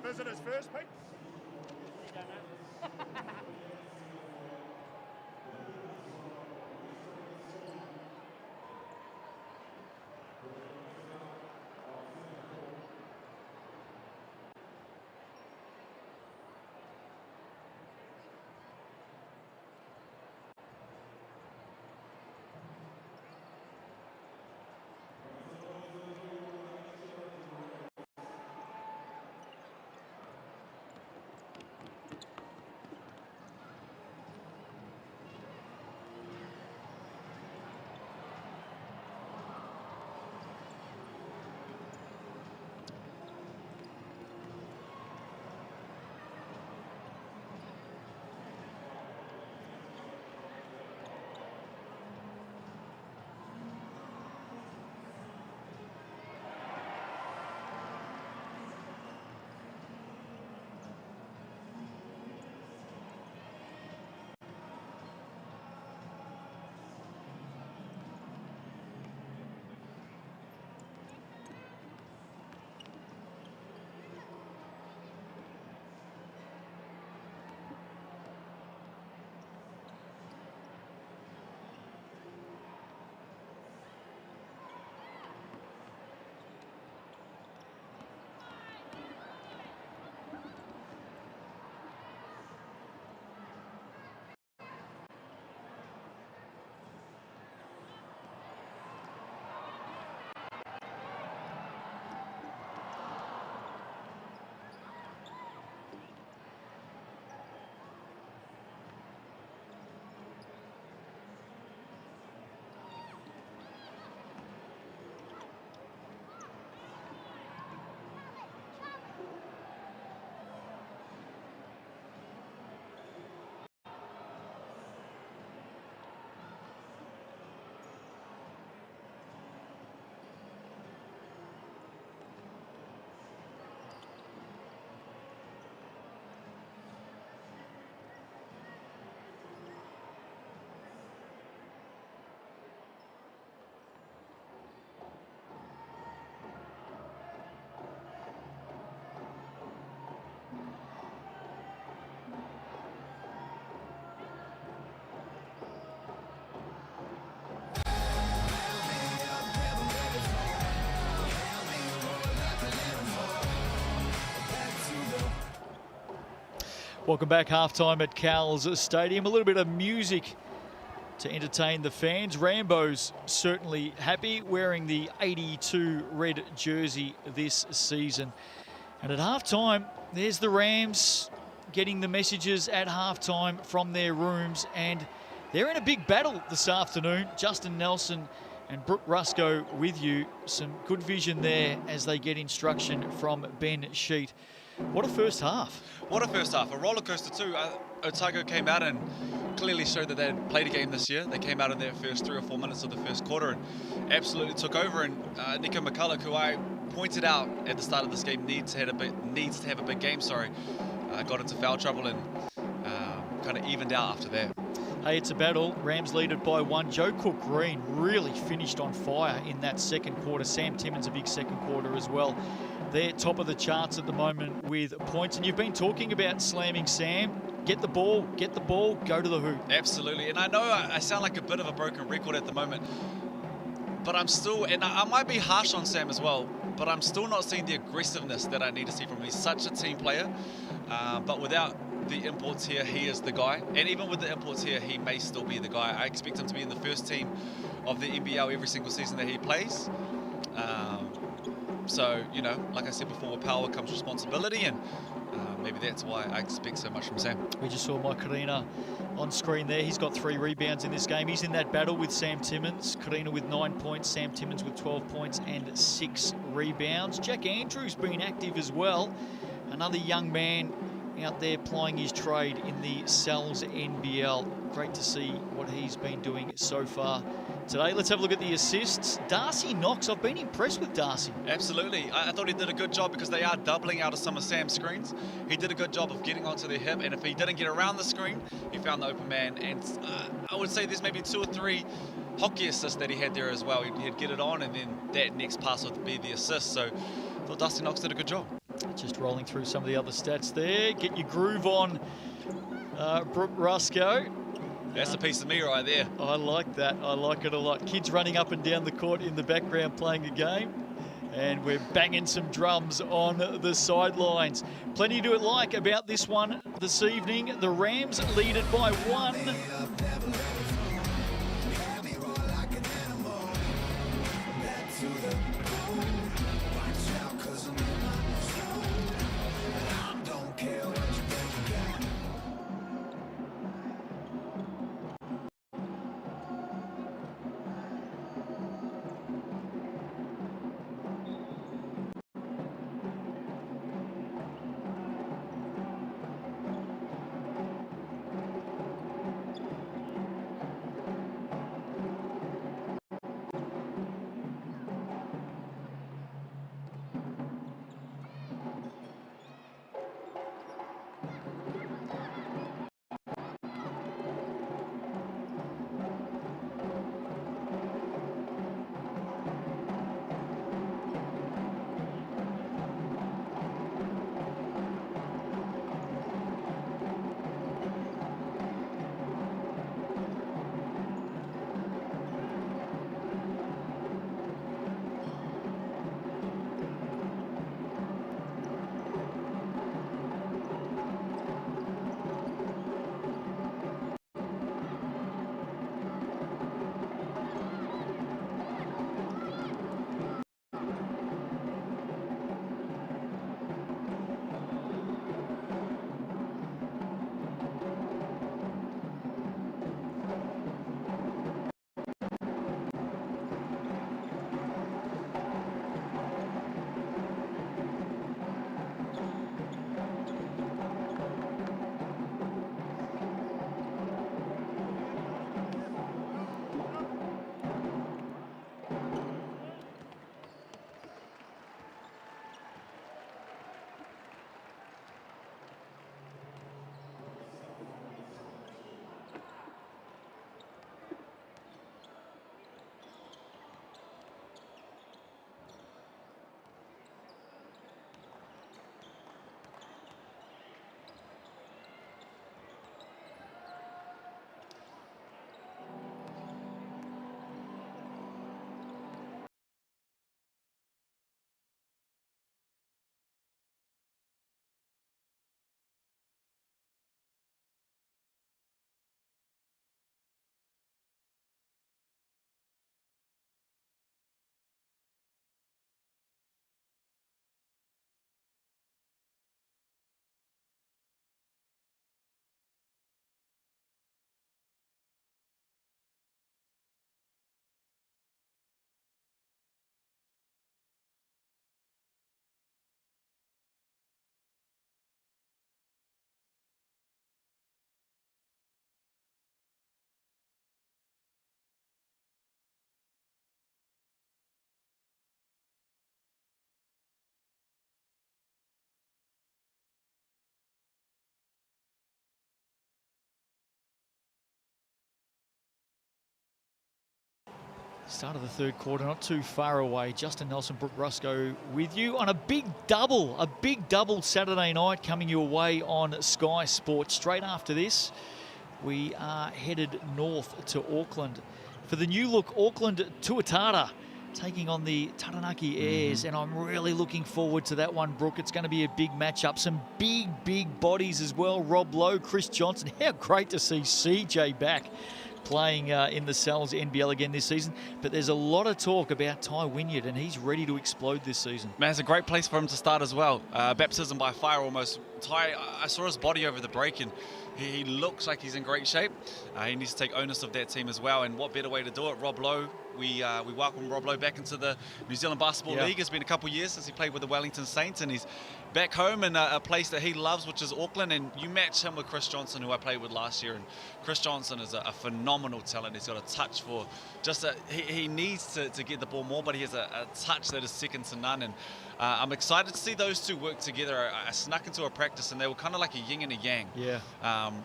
C: Visitors first, Pete.
A: Welcome back, halftime at Cowles Stadium. A little bit of music to entertain the fans. Rambo's certainly happy wearing the 82 red jersey this season. And at halftime, there's the Rams getting the messages at halftime from their rooms, and they're in a big battle this afternoon. Justin Nelson and Brooke Rusco with you. Some good vision there as they get instruction from Ben Sheet. What a first half.
B: What a first half. A roller coaster too. Otago came out and clearly showed that they had played a game this year. They came out in their first 3 or 4 minutes of the first quarter and absolutely took over. And Nico McCulloch, who I pointed out at the start of this game needs to have a big game, got into foul trouble and kind of evened out after that.
A: Hey, it's a battle. Rams lead it by 1. Joe Cook-Green really finished on fire in that second quarter. Sam Timmins a big second quarter as well. They're top of the charts at the moment with points. And you've been talking about slamming Sam. Get the ball, go to the hoop.
B: Absolutely. And I know I sound like a bit of a broken record at the moment, but I'm still, and I might be harsh on Sam as well, but I'm still not seeing the aggressiveness that I need to see from him. He's such a team player, but without the imports here, he is the guy. And even with the imports here, he may still be the guy. I expect him to be in the first team of the NBL every single season that he plays. So, you know, like I said before, with power comes responsibility, and maybe that's why I expect so much from Sam.
A: We just saw Mike Karina on screen there. He's got 3 rebounds in this game. He's in that battle with Sam Timmins. Karina with 9 points, Sam Timmins with 12 points and 6 rebounds. Jack Andrews been active as well. Another young man out there plying his trade in the Cowles NBL. Great to see what he's been doing so far today. Let's have a look at the assists. Darcy Knox, I've been impressed with Darcy.
B: Absolutely. I thought he did a good job because they are doubling out of some of Sam's screens. He did a good job of getting onto their hip, and if he didn't get around the screen, he found the open man. And I would say there's maybe 2 or 3 hockey assists that he had there as well. He'd get it on, and then that next pass would be the assist. So I thought Darcy Knox did a good job.
A: Just rolling through some of the other stats there. Get your groove on, Brooke Rusco.
B: That's a piece of me right there.
A: I like that. I like it a lot. Kids running up and down the court in the background playing a game. And we're banging some drums on the sidelines. Plenty to like about this one this evening. The Rams lead it by 1. Start of the third quarter, not too far away. Justin Nelson, Brooke Rusco with you on a big double Saturday night coming your way on Sky Sports. Straight after this, we are headed north to Auckland for the new look Auckland Tuatara, taking on the Taranaki Airs, and I'm really looking forward to that one, Brooke. It's going to be a big matchup. Some big bodies as well. Rob Lowe, Chris Johnson. How great to see CJ back playing in the Cowles NBL again this season. But there's a lot of talk about Ty Wynyard, and he's ready to explode this season.
B: Man, it's a great place for him to start as well. Baptism by fire almost. Ty, I saw his body over the break, and he looks like he's in great shape. He needs to take onus of that team as well, and what better way to do it? Rob Lowe, we welcome Rob Lowe back into the New Zealand Basketball League. It's been a couple of years since he played with the Wellington Saints, and he's back home in a place that he loves, which is Auckland. And you match him with Chris Johnson, who I played with last year, and Chris Johnson is a phenomenal talent. He's got a touch for just he needs to get the ball more, but he has a touch that is second to none. And I'm excited to see those two work together. I snuck into a practice and they were kind of like a yin and a yang.
A: Yeah.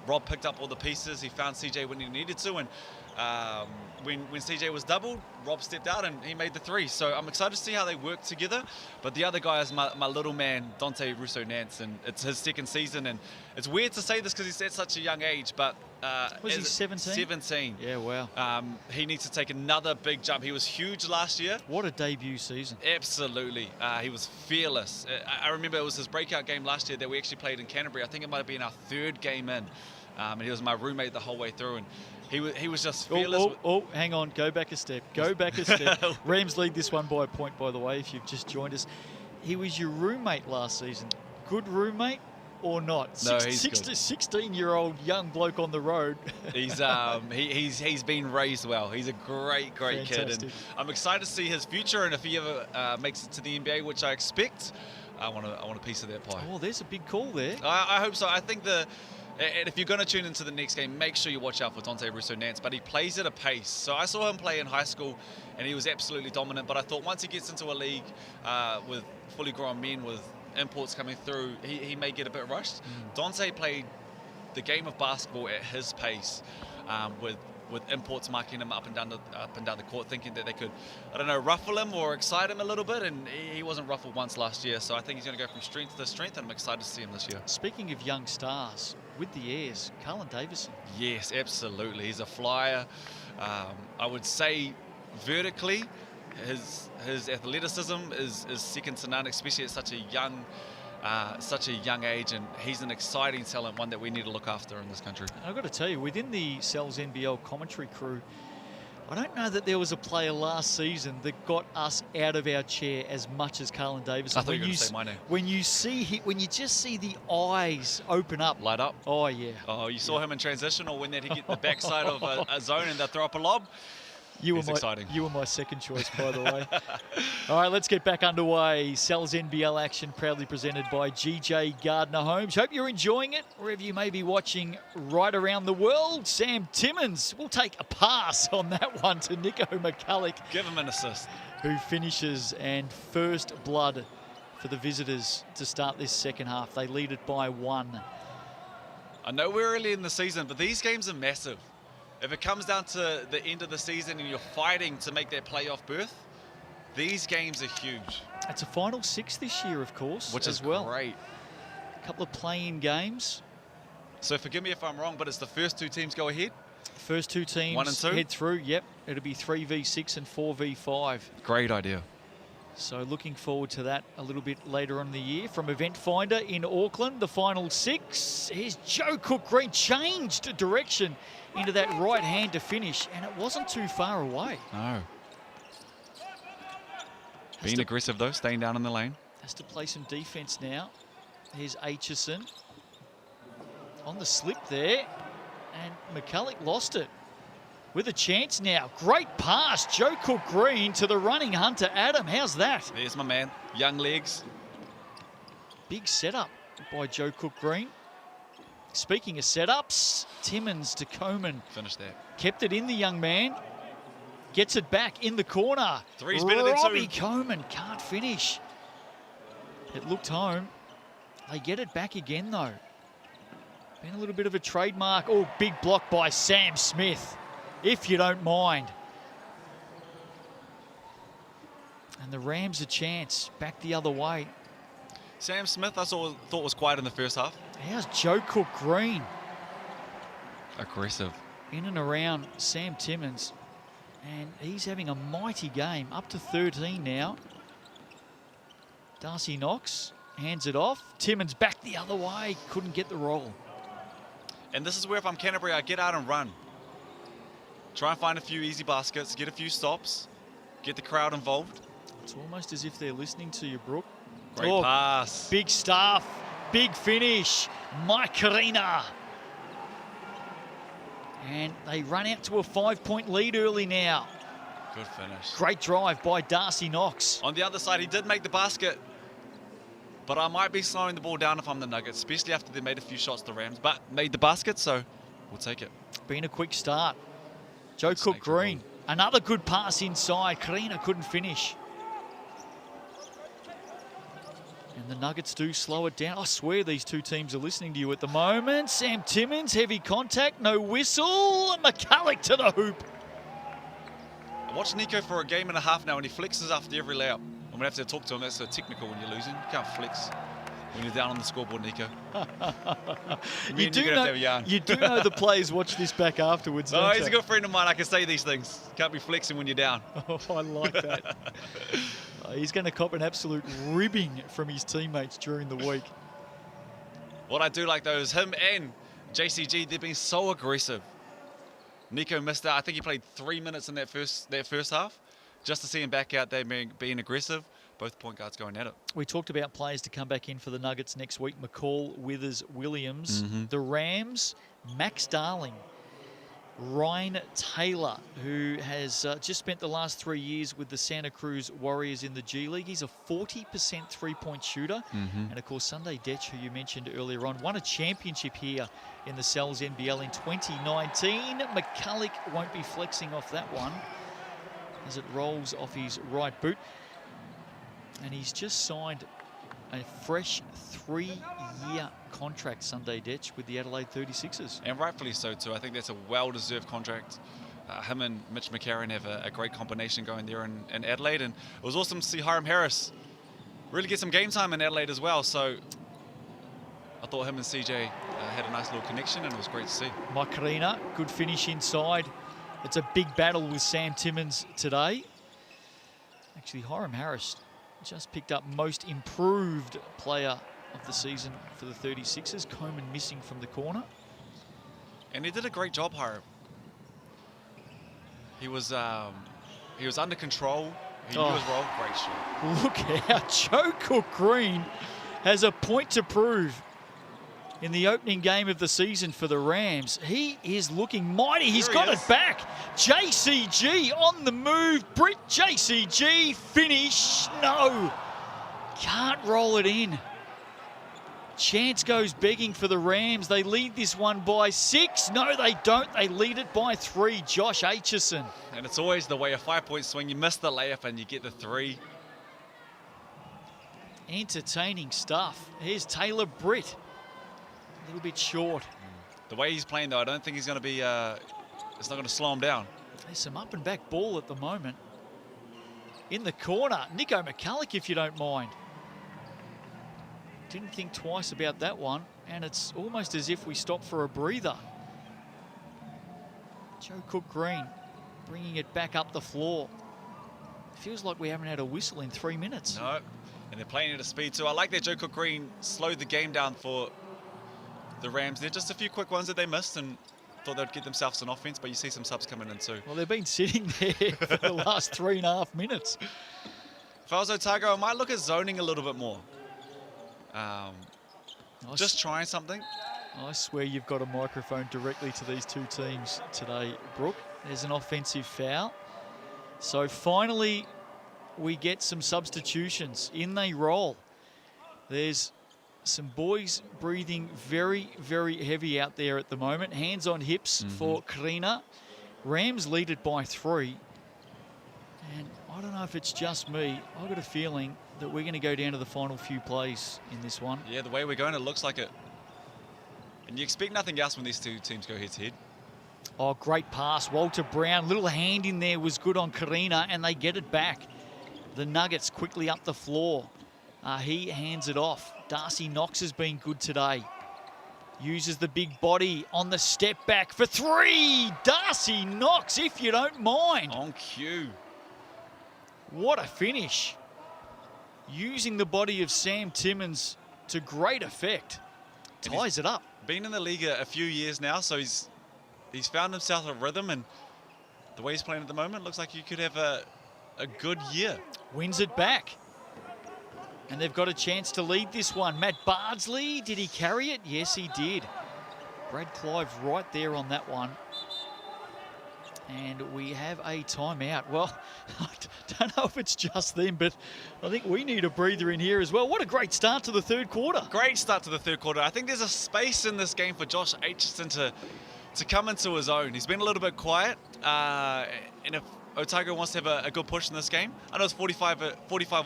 B: Rob picked up all the pieces. He found CJ when he needed to, and when CJ was doubled, Rob stepped out and he made the three. So I'm excited to see how they work together. But the other guy is my little man, Dante Russo-Nance, and it's his second season. And it's weird to say this because he's at such a young age, but
A: was he 17?
B: 17.
A: Yeah, wow.
B: He needs to take another big jump. He was huge last year.
A: What a debut season.
B: Absolutely. He was fearless. I remember it was his breakout game last year that we actually played in Canterbury. I think it might have been our third game in. And he was my roommate the whole way through. And he was just fearless.
A: Hang on. Go back a step. Go back a step. Rams lead this one by a point, by the way, if you've just joined us. He was your roommate last season. Good roommate or not?
B: No, he's
A: 16-year-old young bloke on the road.
B: He's been raised well. He's a great kid, and I'm excited to see his future. And if he ever makes it to the NBA, which I expect, I want a piece of that pie.
A: Oh, there's a big call there.
B: I hope so. I think and if you're going to tune into the next game, make sure you watch out for Dante Russo-Nance. But he plays at a pace. So I saw him play in high school, and he was absolutely dominant. But I thought once he gets into a league with fully grown men, with imports coming through, he may get a bit rushed. Dante played the game of basketball at his pace, with imports marking him up and down the court, thinking that they could, I don't know, ruffle him or excite him a little bit, and he wasn't ruffled once last year. So I think he's going to go from strength to strength, and I'm excited to see him this year.
A: Speaking of young stars, with the Airs, Carlin Davison.
B: Yes, absolutely. He's a flyer. I would say vertically, his athleticism is second to none, especially at such a young age, and he's an exciting talent, one that we need to look after in this country. I've
A: got to tell you, within the Cowles NBL commentary crew, I don't know that there was a player last season that got us out of our chair as much as Carlin Davison.
B: I thought you were going to say my name.
A: When you just see the eyes open up.
B: Light up.
A: Oh, yeah.
B: Oh, you saw him in transition, or when they'd hit the backside of a zone and they'd throw up a lob.
A: You were my second choice, by the way. All right, let's get back underway. Cowles NBL action proudly presented by GJ Gardner Homes. Hope you're enjoying it wherever you may be watching right around the world. Sam Timmins will take a pass on that one to Nico McCulloch.
B: Give him an assist.
A: Who finishes, and first blood for the visitors to start this second half. They lead it by 1.
B: I know we're early in the season, but these games are massive. If it comes down to the end of the season and you're fighting to make that playoff berth, these games are huge.
A: It's a final 6 this year, of course,
B: which is great.
A: A couple of play-in games.
B: So forgive me if I'm wrong, but it's the first 2 teams go ahead?
A: First 2 teams
B: 1 and 2?
A: Head through, yep. It'll be 3v6 and 4v5.
B: Great idea.
A: So looking forward to that a little bit later on in the year. From Event Finder in Auckland, the final 6. Here's Joe Cook-Green, changed direction into that right hand to finish, and it wasn't too far away.
B: No. Being aggressive though, staying down in the lane.
A: Has to play some defense now. Here's Aitchison on the slip there, and McCulloch lost it. With a chance now. Great pass, Joe Cook-Green to the running Hunter Adam. How's that?
B: There's my man. Young legs.
A: Big setup by Joe Cook-Green. Speaking of setups, Timmins to Coman.
B: Finish that.
A: Kept it in, the young man. Gets it back in the corner.
B: 3's better than 2.
A: Robbie Coman can't finish. It looked home. They get it back again, though. Been a little bit of a trademark. Oh, big block by Sam Smith, if you don't mind. And the Rams a chance back the other way.
B: Sam Smith, I thought was quiet in the first half.
A: How's Joe Cook-Green?
B: Aggressive.
A: In and around Sam Timmins. And he's having a mighty game. Up to 13 now. Darcy Knox hands it off. Timmins back the other way. Couldn't get the roll.
B: And this is where, if I'm Canterbury, I get out and run. Try and find a few easy baskets, get a few stops, get the crowd involved.
A: It's almost as if they're listening to you, Brooke.
B: Great pass.
A: Big stuff. Big finish. Mike Karina. And they run out to a 5-point lead early now.
B: Good finish.
A: Great drive by Darcy Knox.
B: On the other side, he did make the basket. But I might be slowing the ball down if I'm the Nuggets, especially after they made a few shots, the Rams. But made the basket, so we'll take it.
A: Been a quick start. Joe Cook-Green. Another good pass inside. Karina couldn't finish. And the Nuggets do slow it down. I swear these two teams are listening to you at the moment. Sam Timmins, heavy contact, no whistle. McCulloch to the hoop.
B: I watched Nico for a game and a half now, and he flexes after every layup. I'm going to have to talk to him. That's so technical when you're losing. You can't flex when you're down on the scoreboard, Nico.
A: You do know the players watch this back afterwards, don't
B: No, he's
A: you?
B: a good friend of mine. I can say these things. Can't be flexing when you're down.
A: Oh, I like that. He's going to cop an absolute ribbing from his teammates during the week.
B: What I do like, though, is him and JCG, they've been so aggressive. Nico missed out. I think he played 3 minutes in that first half. Just to see him back out there being aggressive. Both point guards going at it.
A: We talked about players to come back in for the Nuggets next week. McCall, Withers, Williams. The Rams, Max Darling. Ryan Taylor, who has just spent the last 3 years with the Santa Cruz Warriors in the G League. He's a 40% three-point shooter. And, of course, Sunday Detch, who you mentioned earlier on, won a championship here in the Cowles NBL in 2019. McCulloch won't be flexing off that one as it rolls off his right boot. And he's just signed a fresh 3-year contract, Sunday Detch, with the Adelaide 36ers.
B: And rightfully so, too. I think that's a well-deserved contract. Him and Mitch McCarron have a great combination going there in Adelaide. And it was awesome to see Hiram Harris really get some game time in Adelaide as well. So I thought him and CJ had a nice little connection, and it was great to see.
A: Macarena, good finish inside. It's a big battle with Sam Timmins today. Actually, Hiram Harris just picked up most improved player of the season for the 36ers. Coleman missing from the corner.
B: And he did a great job, Hiram. He was under control. He knew his role. Great shot.
A: Look out. Joe Cook-Green has a point to prove in the opening game of the season for the Rams. He is looking mighty. He's got it back. JCG on the move. Britt JCG finish. No. Can't roll it in. Chance goes begging for the Rams. They lead this one by 6. No, they don't. They lead it by 3. Josh Aitchison.
B: And it's always the way, a 5-point swing. You miss the layup and you get the 3.
A: Entertaining stuff. Here's Taylor Britt. A little bit short.
B: The way he's playing, though, I don't think he's going to be, it's not going to slow him down.
A: There's some up and back ball at the moment. In the corner, Nico McCulloch, if you don't mind. Didn't think twice about that one, and it's almost as if we stopped for a breather. Joe Cook-Green bringing it back up the floor. Feels like we haven't had a whistle in 3 minutes.
B: No, and they're playing at a speed, too. I like that Joe Cook-Green slowed the game down for the Rams. They're just a few quick ones that they missed and thought they'd get themselves an offense, but you see some subs coming in too.
A: Well, they've been sitting there for the last 3.5 minutes.
B: If I was Otago, I might look at zoning a little bit more. Just trying something.
A: I swear you've got a microphone directly to these two teams today, Brooke. There's an offensive foul. So finally, we get some substitutions. In they roll. There's some boys breathing very, very heavy out there at the moment. Hands on hips for Karina. Rams lead it by 3. And I don't know if it's just me. I've got a feeling that we're going to go down to the final few plays in this one.
B: Yeah, the way we're going, it looks like it. And you expect nothing else when these two teams go head-to-head.
A: Oh, great pass. Walter Brown, little hand in there was good on Karina, and they get it back. The Nuggets quickly up the floor. He hands it off. Darcy Knox has been good today. Uses the big body on the step back for 3. Darcy Knox, if you don't mind.
B: On cue.
A: What a finish. Using the body of Sam Timmins to great effect. Ties it up.
B: Been in the league a few years now, so he's found himself a rhythm, and the way he's playing at the moment, looks like he could have a good year.
A: Wins it back. And they've got a chance to lead this one. Matt Bardsley, did he carry it? Yes, he did. Brad Clive right there on that one. And we have a timeout. Well, I don't know if it's just them, but I think we need a breather in here as well. What a great start to the third quarter.
B: Great start to the third quarter. I think there's a space in this game for Josh Aitchison to come into his own. He's been a little bit quiet. And if Otago wants to have a good push in this game, I know it's 45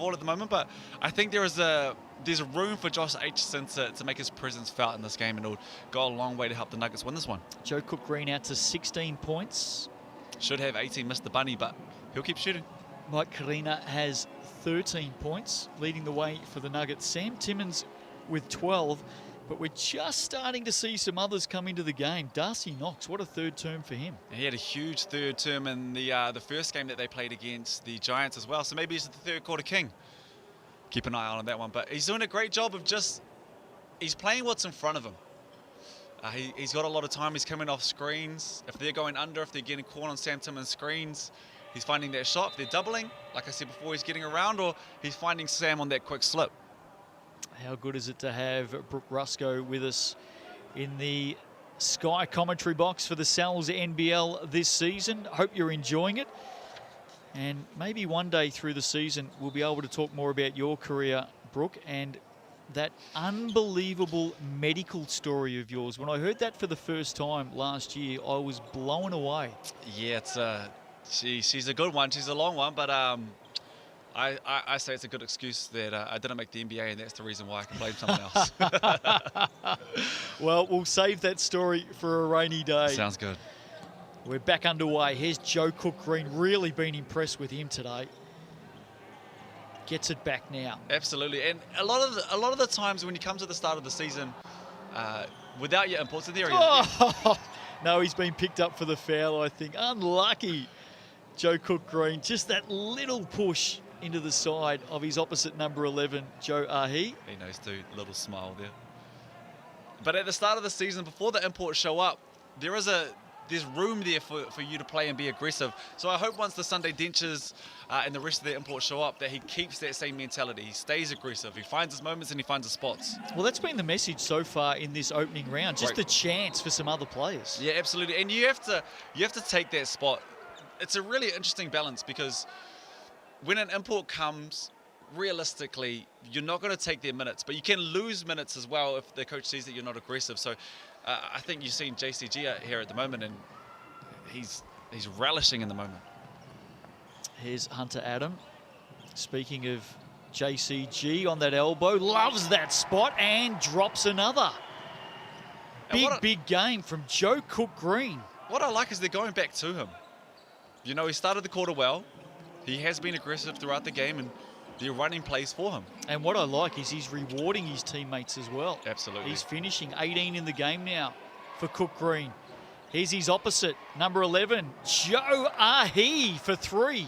B: all at the moment, but I think there is a there's room for Josh Aitchison to make his presence felt in this game, and it'll go a long way to help the Nuggets win this one.
A: Joe Cook-Green out to 16 points.
B: Should have 18, missed the bunny, but he'll keep shooting.
A: Mike Karina has 13 points, leading the way for the Nuggets. Sam Timmins with 12, but we're just starting to see some others come into the game. Darcy Knox, what a third term for him.
B: And he had a huge third term in the first game that they played against the Giants as well, so maybe he's the third quarter king. Keep an eye out on that one, but he's doing a great job of he's playing what's in front of him. He's got a lot of time. He's coming off screens. If they're going under, if they're getting caught on Sam Timmins screens, he's finding that shot. If they're doubling, like I said before, he's getting around, or he's finding Sam on that quick slip.
A: How good is it to have Brooke Rusco with us in the Sky commentary box for the Sal's NBL this season? Hope you're enjoying it. And maybe one day through the season, we'll be able to talk more about your career, Brooke, and that unbelievable medical story of yours. When I heard that for the first time last year, I was blown away.
B: Yeah, she's a good one. She's a long one, but I say it's a good excuse that I didn't make the NBA, and that's the reason why I can blame someone else.
A: Well, we'll save that story for a rainy day.
B: Sounds good.
A: We're back underway. Here's Joe Cook-Green. Really been impressed with him today. Gets it back now.
B: Absolutely, and a lot of the times when you come to the start of the season, without your imports in the area.
A: Oh, no, he's been picked up for the foul, I think. Unlucky, Joe Cook-Green. Just that little push into the side of his opposite number 11, Joe Ahi.
B: He knows too, little smile there. But at the start of the season, before the imports show up, there's room there for you to play and be aggressive. So I hope once the Sunday dentures and the rest of the imports show up, that he keeps that same mentality. He stays aggressive. He finds his moments and he finds his spots.
A: Well, that's been the message so far in this opening round. Just a chance for some other players.
B: Yeah, absolutely. And you have to take that spot. It's a really interesting balance, because when an import comes, realistically, you're not going to take their minutes, but you can lose minutes as well if the coach sees that you're not aggressive. So I think you've seen JCG out here at the moment, and he's relishing in the moment.
A: Here's Hunter Adam. Speaking of JCG on that elbow, loves that spot and drops another. Big game from Joe Cook-Green.
B: What I like is they're going back to him. You know, he started the quarter well. He has been aggressive throughout the game, and they're running plays for him. And
A: what I like is he's rewarding his teammates as well.
B: Absolutely.
A: He's finishing 18 in the game now for Cook-Green. Here's his opposite, number 11, Joe Ahi for 3.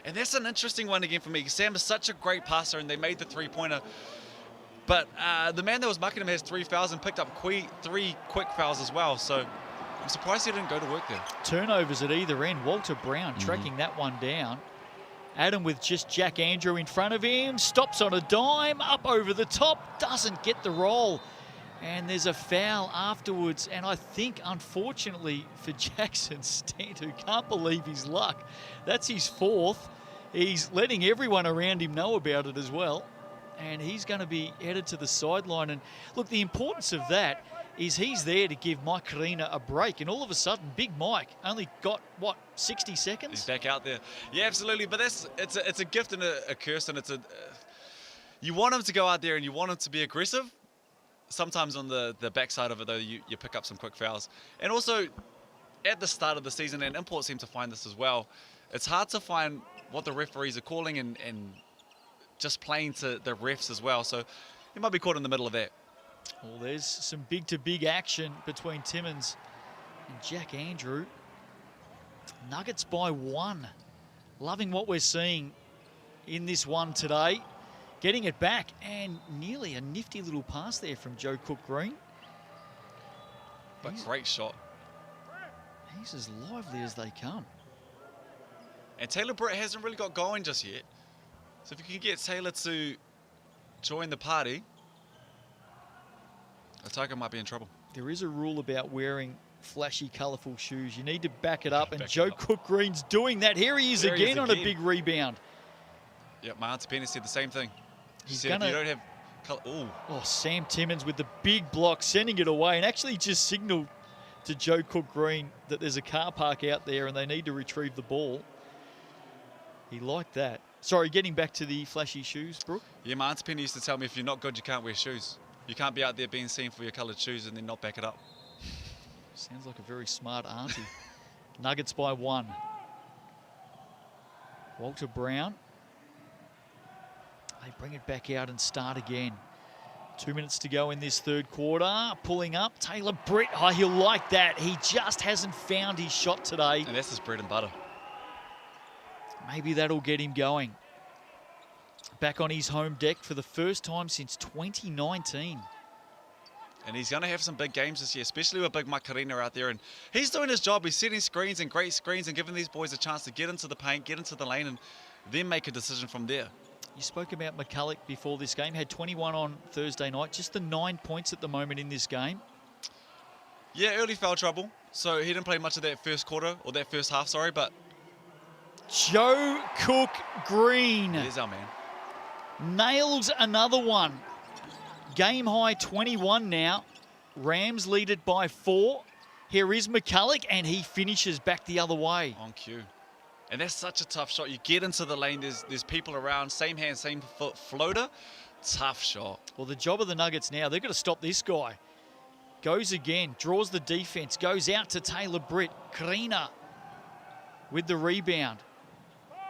B: And that's an interesting one again for me. Sam is such a great passer, and they made the three-pointer. But the man that was mucking him has 3 fouls and picked up 3 quick fouls as well. So I'm surprised he didn't go to work there.
A: Turnovers at either end. Walter Brown tracking that one down. Adam with just Jack Andrew in front of him. Stops on a dime, up over the top. Doesn't get the roll. And there's a foul afterwards. And I think, unfortunately, for Jackson Stant, who can't believe his luck, that's his 4th. He's letting everyone around him know about it as well. And he's going to be headed to the sideline. And look, the importance of that is he's there to give Mike Karina a break. And all of a sudden, Big Mike only got, what, 60 seconds?
B: He's back out there. Yeah, absolutely. But it's a gift and a curse. And you want him to go out there and you want him to be aggressive. Sometimes on the backside of it, though, you pick up some quick fouls. And also, at the start of the season, and imports seem to find this as well, it's hard to find what the referees are calling and just playing to the refs as well. So he might be caught in the middle of that.
A: Well, there's some big-to-big action between Timmins and Jack Andrew. Nuggets by 1. Loving what we're seeing in this one today. Getting it back, and nearly a nifty little pass there from Joe Cook-Green.
B: But great shot.
A: He's as lively as they come.
B: And Taylor Britt hasn't really got going just yet. So if you can get Taylor to join the party, Otago might be in trouble.
A: There is a rule about wearing flashy, colourful shoes. You need to back it up, and Joe Cook-Green's doing that. Here he is again on a big rebound.
B: Yeah, my Auntie Penny said the same thing. She
A: He's
B: said,
A: gonna...
B: if you don't have colour... Ooh.
A: Oh, Sam Timmins with the big block, sending it away, and actually just signalled to Joe Cook-Green that there's a car park out there and they need to retrieve the ball. He liked that. Sorry, getting back to the flashy shoes, Brooke.
B: Yeah, my Auntie Penny used to tell me if you're not good, you can't wear shoes. You can't be out there being seen for your coloured shoes and then not back it up.
A: Sounds like a very smart auntie. Nuggets by 1. Walter Brown. They bring it back out and start again. 2 minutes to go in this third quarter. Pulling up, Taylor Britt. Oh, he'll like that. He just hasn't found his shot today.
B: And that's his bread and butter.
A: Maybe that'll get him going. Back on his home deck for the first time since 2019.
B: And he's going to have some big games this year, especially with Big Macarena out there. And he's doing his job. He's setting screens and great screens and giving these boys a chance to get into the paint, get into the lane, and then make a decision from there.
A: You spoke about McCulloch before this game. Had 21 on Thursday night. Just the 9 points at the moment in this game.
B: Yeah, early foul trouble. So he didn't play much of that first quarter, or that first half, sorry, but...
A: Joe Cook Green.
B: There's our man.
A: Nails another one. Game high 21 now. Rams lead it by 4. Here is McCulloch, and he finishes back the other way.
B: On cue. And that's such a tough shot. You get into the lane, there's people around, same hand, same foot, floater. Tough shot.
A: Well, the job of the Nuggets now, they've got to stop this guy. Goes again, draws the defense, goes out to Taylor Britt. Karina with the rebound.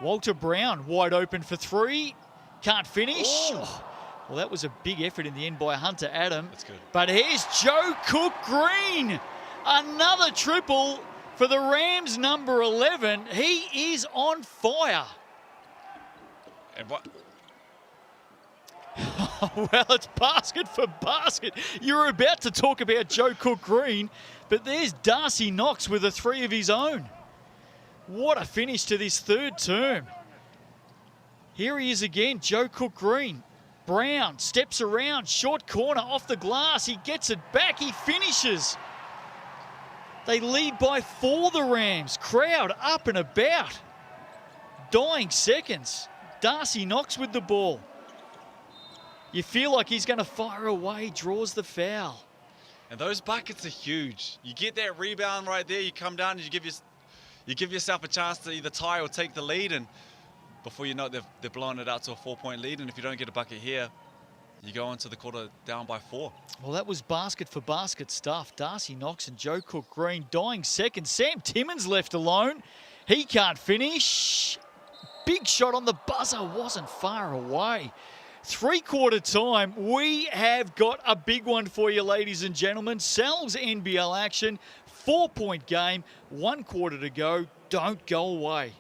A: Walter Brown wide open for 3. Can't finish. Oh. Well, that was a big effort in the end by Hunter Adam.
B: That's good.
A: But here's Joe Cook Green. Another triple for the Rams, number 11. He is on fire.
B: And what?
A: Well, it's basket for basket. You were about to talk about Joe Cook Green, but there's Darcy Knox with a 3 of his own. What a finish to this third term. Here he is again, Joe Cook Green. Brown steps around, short corner off the glass. He gets it back, he finishes. They lead by 4, the Rams. Crowd up and about. Dying seconds. Darcy Knox with the ball. You feel like he's going to fire away, draws the foul.
B: And those buckets are huge. You get that rebound right there, you come down and you give yourself a chance to either tie or take the lead, and before you know it, they've blown it out to a 4-point lead, and if you don't get a bucket here, you go into the quarter down by 4.
A: Well, that was basket for basket stuff. Darcy Knox and Joe Cook Green dying seconds. Sam Timmins left alone. He can't finish. Big shot on the buzzer, wasn't far away. 3-quarter time, we have got a big one for you, ladies and gentlemen. Cowles NBL action, 4-point game, 1 quarter to go. Don't go away.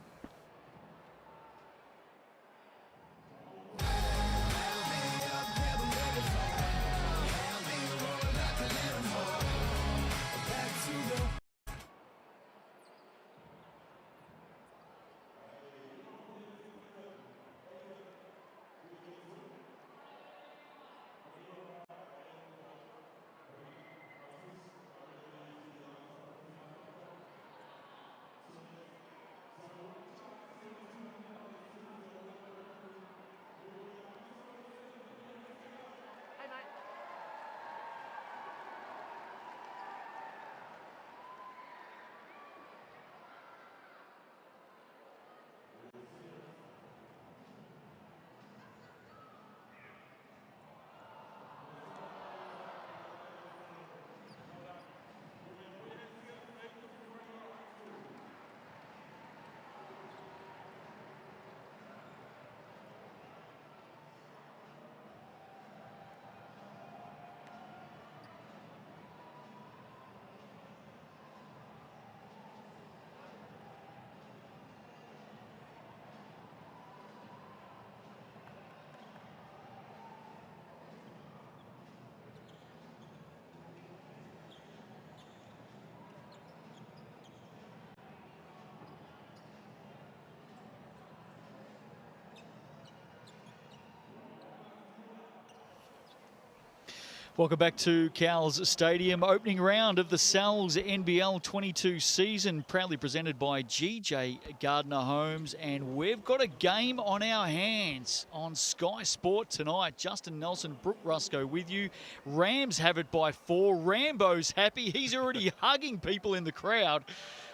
A: Welcome back to Cowles Stadium. Opening round of the Cowles NBL 22 season, proudly presented by GJ Gardner Homes. And we've got a game on our hands on Sky Sport tonight. Justin Nelson, Brooke Rusco with you. Rams have it by 4. Rambo's happy. He's already hugging people in the crowd.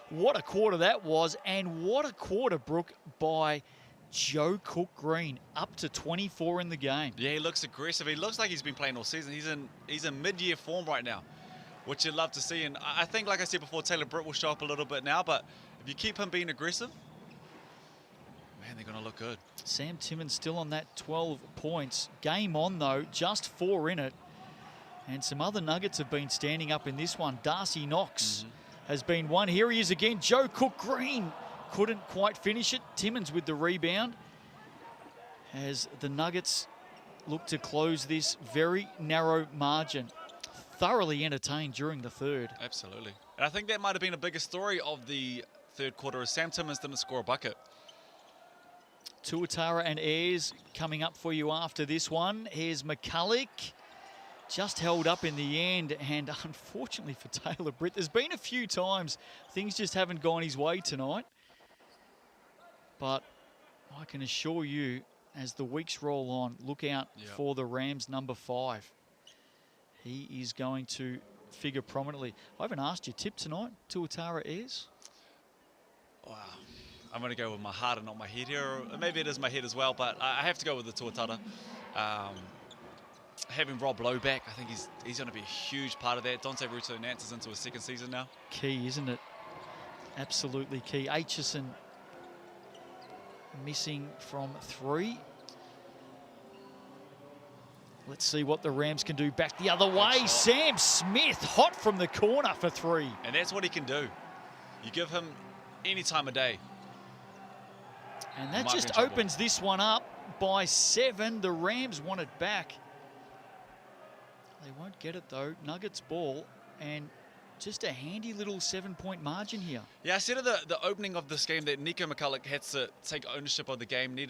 A: What a quarter that was. And what a quarter, Brooke, by Joe Cook-Green up to 24 in the game.
B: Yeah, he looks aggressive. He looks like he's been playing all season. He's in mid-year form right now, which you'd love to see. And I think, like I said before, Taylor Britt will show up a little bit now, but if you keep him being aggressive, man, they're going to look good.
A: Sam Timmins still on that 12 points. Game on, though, just 4 in it. And some other Nuggets have been standing up in this one. Darcy Knox has been one. Here he is again. Joe Cook-Green couldn't quite finish it. Timmins with the rebound as the Nuggets look to close this very narrow margin. Thoroughly entertained during the third.
B: Absolutely. And I think that might have been a bigger story of the third quarter as Sam Timmins didn't score a bucket.
A: Tuatara and Ayres coming up for you after this one. Here's McCulloch. Just held up in the end, and unfortunately for Taylor Britt, there's been a few times things just haven't gone his way tonight. But I can assure you, as the weeks roll on, look out for the Rams number 5. He is going to figure prominently. I haven't asked you, tip tonight, Tuatara Ayres?
B: Wow. I'm going to go with my heart and not my head here. Or maybe it is my head as well, but I have to go with the Tuatara. Having Rob Lowe back, I think he's going to be a huge part of that. Dante Ruto-Nance is into his second season now.
A: Key, isn't it? Absolutely key. Aitchison missing from 3. Let's see what the Rams can do back the other way. Sam Smith, hot from the corner for 3.
B: And that's what he can do. You give him any time of day.
A: And that just opens this one up by 7. The Rams want it back. They won't get it, though. Nuggets ball, and just a handy little 7-point margin here.
B: Yeah, I said at the opening of this game that Nico McCulloch had to take ownership of the game. He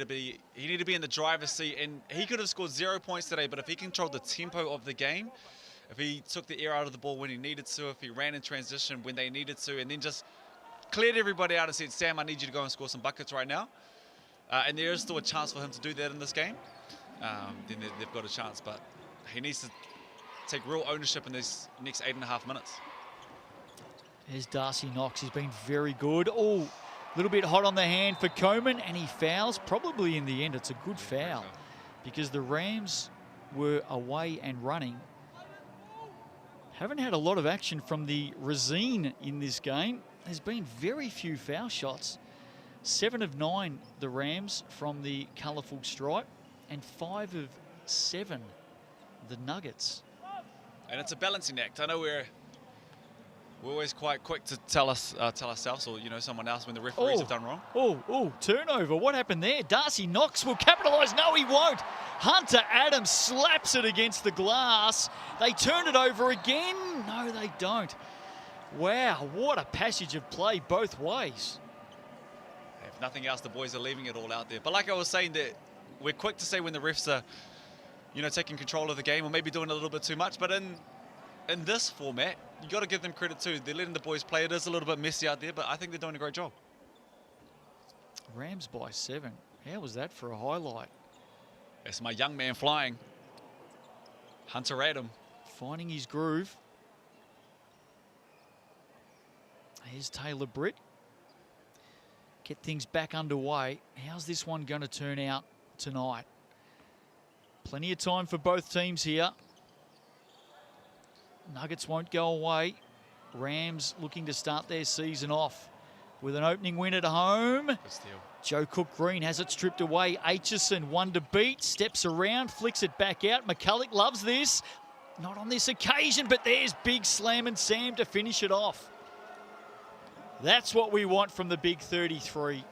B: needed to be in the driver's seat, and he could have scored 0 points today, but if he controlled the tempo of the game, if he took the air out of the ball when he needed to, if he ran in transition when they needed to, and then just cleared everybody out and said, Sam, I need you to go and score some buckets right now. And there is still a chance for him to do that in this game. Then they've got a chance, but he needs to take real ownership in these next 8.5 minutes.
A: There's Darcy Knox. He's been very good. Oh, a little bit hot on the hand for Coleman, and he fouls. Probably in the end, it's a good foul because the Rams were away and running. Haven't had a lot of action from the Resine in this game. There's been very few foul shots. 7 of 9, the Rams from the colourful stripe, and 5 of 7, the Nuggets.
B: And it's a balancing act. I know we're always quite quick to tell ourselves or someone else when the referees have done wrong.
A: Oh, turnover. What happened there? Darcy Knox will capitalise. No, he won't. Hunter Adams slaps it against the glass. They turn it over again. No, they don't. Wow, what a passage of play both ways.
B: If nothing else, the boys are leaving it all out there. But like I was saying, that we're quick to say when the refs are, taking control of the game or maybe doing a little bit too much. But in this format, you got to give them credit too. They're letting the boys play. It is a little bit messy out there, but I think they're doing a great job.
A: Rams by 7. How was that for a highlight?
B: That's my young man flying. Hunter Adam.
A: Finding his groove. Here's Taylor Britt. Get things back underway. How's this one going to turn out tonight? Plenty of time for both teams here. Nuggets won't go away. Rams looking to start their season off with an opening win at home.
B: Good steal.
A: Joe Cook-Green has it stripped away. Aitchison, one to beat, steps around, flicks it back out. McCulloch loves this. Not on this occasion, but there's big Slam and Sam to finish it off. That's what we want from the big 33.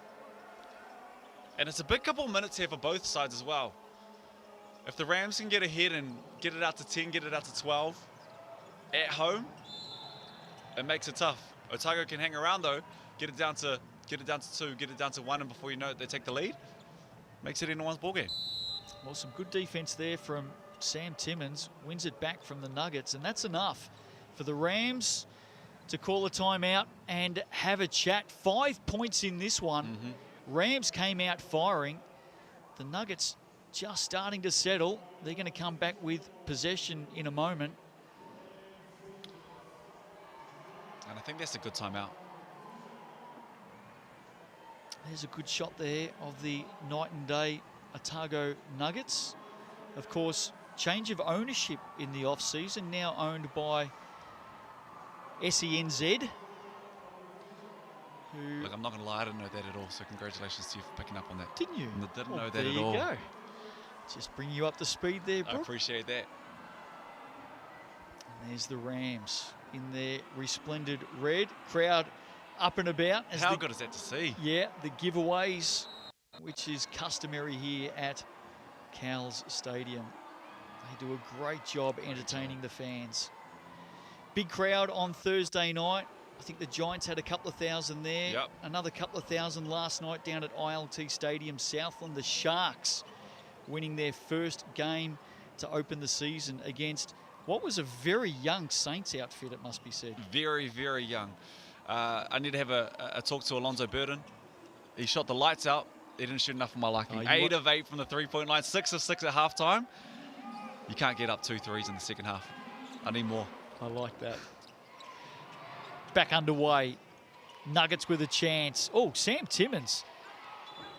B: And it's a big couple of minutes here for both sides as well. If the Rams can get ahead and get it out to 10, get it out to 12 at home, it makes it tough. Otago can hang around though, get it down to 2, get it down to 1, and before you know it, they take the lead. Makes it anyone's ballgame.
A: Well, some good defense there from Sam Timmins. Wins it back from the Nuggets, and that's enough for the Rams to call a timeout and have a chat. 5 points in this one. Rams came out firing. The Nuggets just starting to settle. They're going to come back with possession in a moment.
B: And I think that's a good timeout.
A: There's a good shot there of the night and day Otago Nuggets. Of course, change of ownership in the off-season, now owned by SENZ.
B: Look, I'm not going to lie, I didn't know that at all, so congratulations to you for picking up on that.
A: Didn't you?
B: I didn't know that at all.
A: There you go. Just bring you up to speed there, Brooke.
B: I appreciate that.
A: And there's the Rams in their resplendent red. Crowd up and about.
B: How good is that to see?
A: Yeah, the giveaways, which is customary here at Cowles Stadium. They do a great job entertaining the fans. Big crowd on Thursday night. I think the Giants had a couple of thousand there.
B: Yep.
A: Another couple of thousand last night down at ILT Stadium, Southland. The Sharks winning their first game to open the season against what was a very young Saints outfit, it must be said.
B: Very, very young. I need to have a talk to Alonzo Burden. He shot the lights out. He didn't shoot enough for my liking. 8 of 8 from the three-point line, 6 of 6 at halftime. You can't get up 2 threes in the second half. I need more.
A: I like that. Back underway. Nuggets with a chance. Oh, Sam Timmins.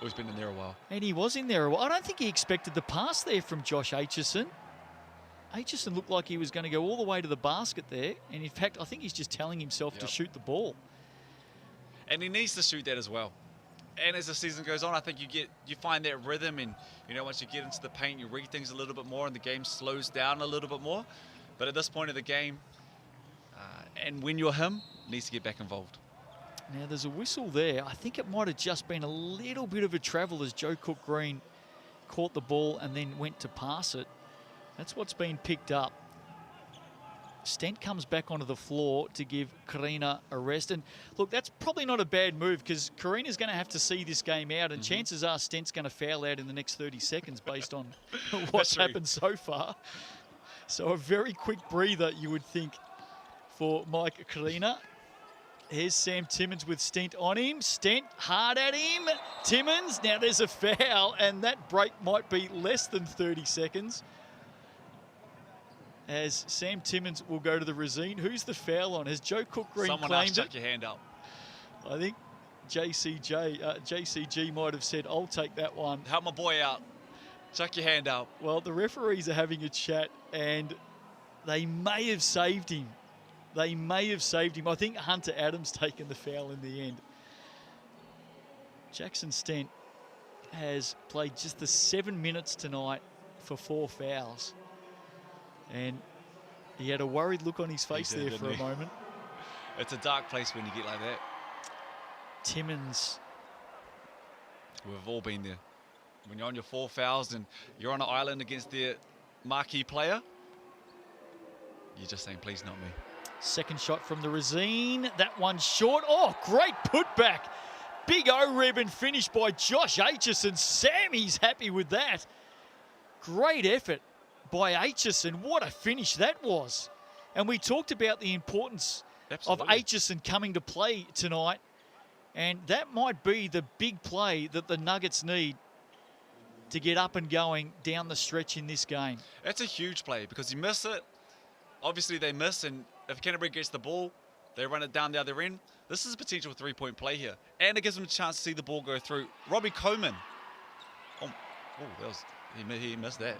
B: Oh, he's been in there a while.
A: And he was in there a while. I don't think he expected the pass there from Josh Aitchison. Aitchison looked like he was going to go all the way to the basket there. And in fact, I think he's just telling himself to shoot the ball.
B: And he needs to shoot that as well. And as the season goes on, I think you find that rhythm, and once you get into the paint, you read things a little bit more, and the game slows down a little bit more. But at this point of the game, and when you're him, needs to get back involved.
A: Now there's a whistle there. I think it might have just been a little bit of a travel as Joe Cook-Green caught the ball and then went to pass it. That's what's been picked up. Stent comes back onto the floor to give Karina a rest. And look, that's probably not a bad move because Karina's going to have to see this game out, and chances are Stent's going to foul out in the next 30 seconds based on what's happened so far. So a very quick breather, you would think, for Mike Karina. Here's Sam Timmins with Stent on him. Stent hard at him. Timmins, now there's a foul, and that break might be less than 30 seconds. As Sam Timmins will go to the Resine. Who's the foul on? Has Joe Cook-Green claimed it?
B: Someone else chuck your hand up.
A: I think JCG might have said, I'll take that one.
B: Help my boy out. Chuck your hand up.
A: Well, the referees are having a chat, and they may have saved him. They may have saved him. I think Hunter Adams taken the foul in the end. Jackson Stent has played just the 7 minutes tonight for 4 fouls. And he had a worried look on his face there for a moment.
B: It's a dark place when you get like that.
A: Timmins.
B: We've all been there. When you're on your 4 fouls and you're on an island against their marquee player, you're just saying, please not me.
A: Second shot from the Resine. That one short. Oh, great putback. Big O-ribbon finish by Josh Aitchison. Sammy's happy with that. Great effort by Aitchison. What a finish that was. And we talked about the importance of Aitchison coming to play tonight. And that might be the big play that the Nuggets need to get up and going down the stretch in this game.
B: That's a huge play because you miss it. Obviously they miss, and if Canterbury gets the ball, they run it down the other end. This is a potential 3-point play here. And it gives them a chance to see the ball go through. Robbie Coleman. Oh, that was, he missed that.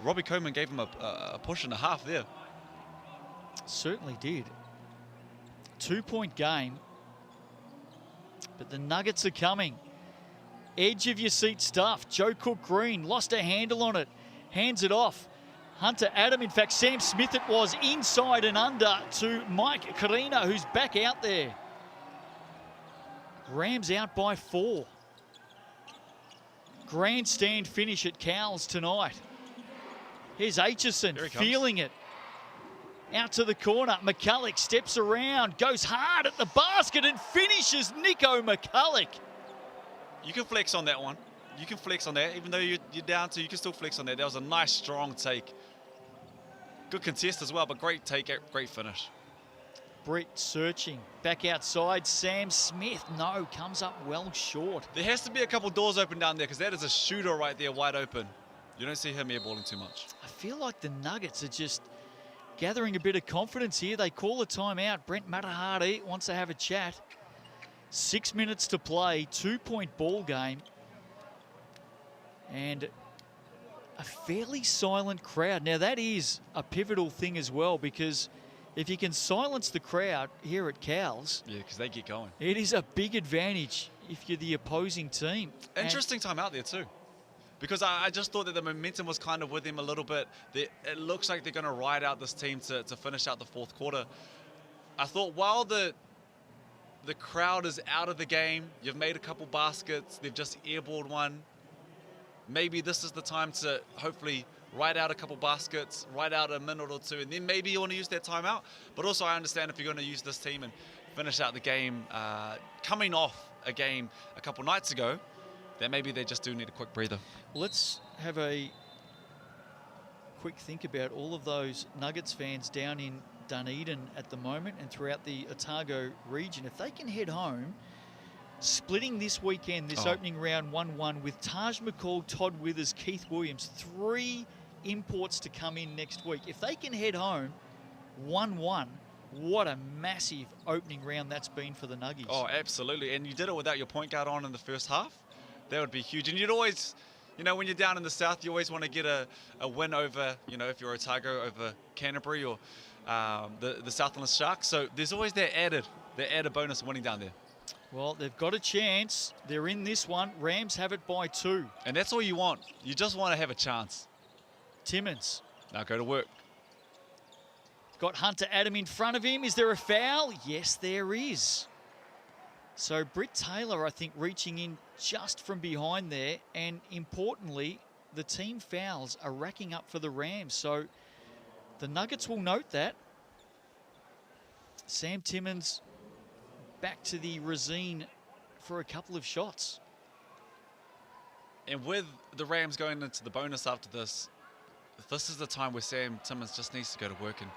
B: Robbie Coleman gave him a push and a half there.
A: Certainly did. 2-point game. But the Nuggets are coming. Edge of your seat stuff. Joe Cook-Green lost a handle on it. Hands it off. Hunter Adam, in fact, Sam Smith it was, inside and under to Mike Karina, who's back out there. Rams out by 4. Grandstand finish at Cowles tonight. Here's Aitchison feeling it. Out to the corner. McCulloch steps around, goes hard at the basket and finishes Nico McCulloch.
B: You can flex on that one. You can flex on that. Even though you're down 2, you can still flex on that. That was a nice, strong take. Good contest as well, but great take, great finish.
A: Brett searching. Back outside. Sam Smith, no, comes up well short.
B: There has to be a couple doors open down there because that is a shooter right there, wide open. You don't see him airballing too much.
A: I feel like the Nuggets are just gathering a bit of confidence here. They call a timeout. Brent Matahari wants to have a chat. 6 minutes to play, 2-point ball game. And a fairly silent crowd. Now that is a pivotal thing as well, because if you can silence the crowd here at Cowles,
B: Yeah, because they get going.
A: it is a big advantage if you're the opposing team.
B: Interesting time out there too. Because I just thought that the momentum was kind of with them a little bit. It looks like they're going to ride out this team to finish out the fourth quarter. I thought while the crowd is out of the game, you've made a couple baskets, they've just airballed one. Maybe this is the time to hopefully ride out a couple baskets, ride out a minute or two, and then maybe you want to use that timeout. But also I understand if you're going to use this team and finish out the game, coming off a game a couple nights ago, that maybe they just do need a quick breather.
A: Let's have a quick think about all of those Nuggets fans down in Dunedin at the moment and throughout the Otago region. If they can head home, splitting this weekend, this opening round 1-1 with Taj McCall, Todd Withers, Keith Williams, 3 imports to come in next week. If they can head home 1-1, what a massive opening round that's been for the Nuggies.
B: Oh, absolutely. And you did it without your point guard on in the first half. That would be huge. And you'd always, you know, when you're down in the south, you always want to get a win over, you know, if you're Otago, over Canterbury or the Southland Sharks. So there's always that added bonus of winning down there.
A: Well, they've got a chance. They're in this one. Rams have it by 2.
B: And that's all you want. You just want to have a chance.
A: Timmins.
B: Now go to work.
A: Got Hunter Adam in front of him. Is there a foul? Yes, there is. So Britt Taylor, I think, reaching in just from behind there. And importantly, the team fouls are racking up for the Rams. So the Nuggets will note that. Sam Timmins back to the Resine for a couple of shots.
B: And with the Rams going into the bonus after this, this is the time where Sam Timmins just needs to go to work and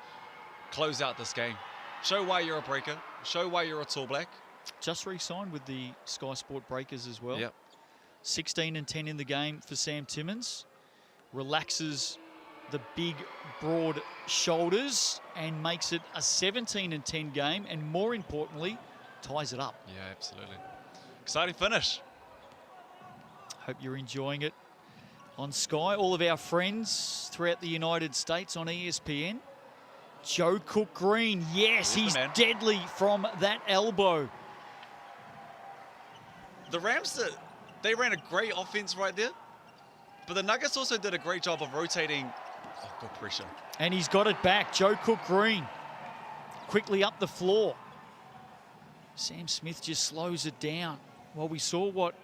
B: close out this game. Show why you're a breaker. Show why you're a tall black.
A: Just re-signed with the Sky Sport Breakers as well.
B: Yep.
A: 16 and 10 in the game for Sam Timmins. Relaxes the big, broad shoulders and makes it a 17 and 10 game. And more importantly, ties it up.
B: Yeah, absolutely. Exciting finish.
A: Hope you're enjoying it on Sky. All of our friends throughout the United States on ESPN. Joe Cook Green. Yes, he's deadly from that elbow.
B: The Rams, they ran a great offense right there. But the Nuggets also did a great job of rotating. Oh, good pressure.
A: And he's got it back. Joe Cook Green quickly up the floor. Sam Smith just slows it down. Well, we saw what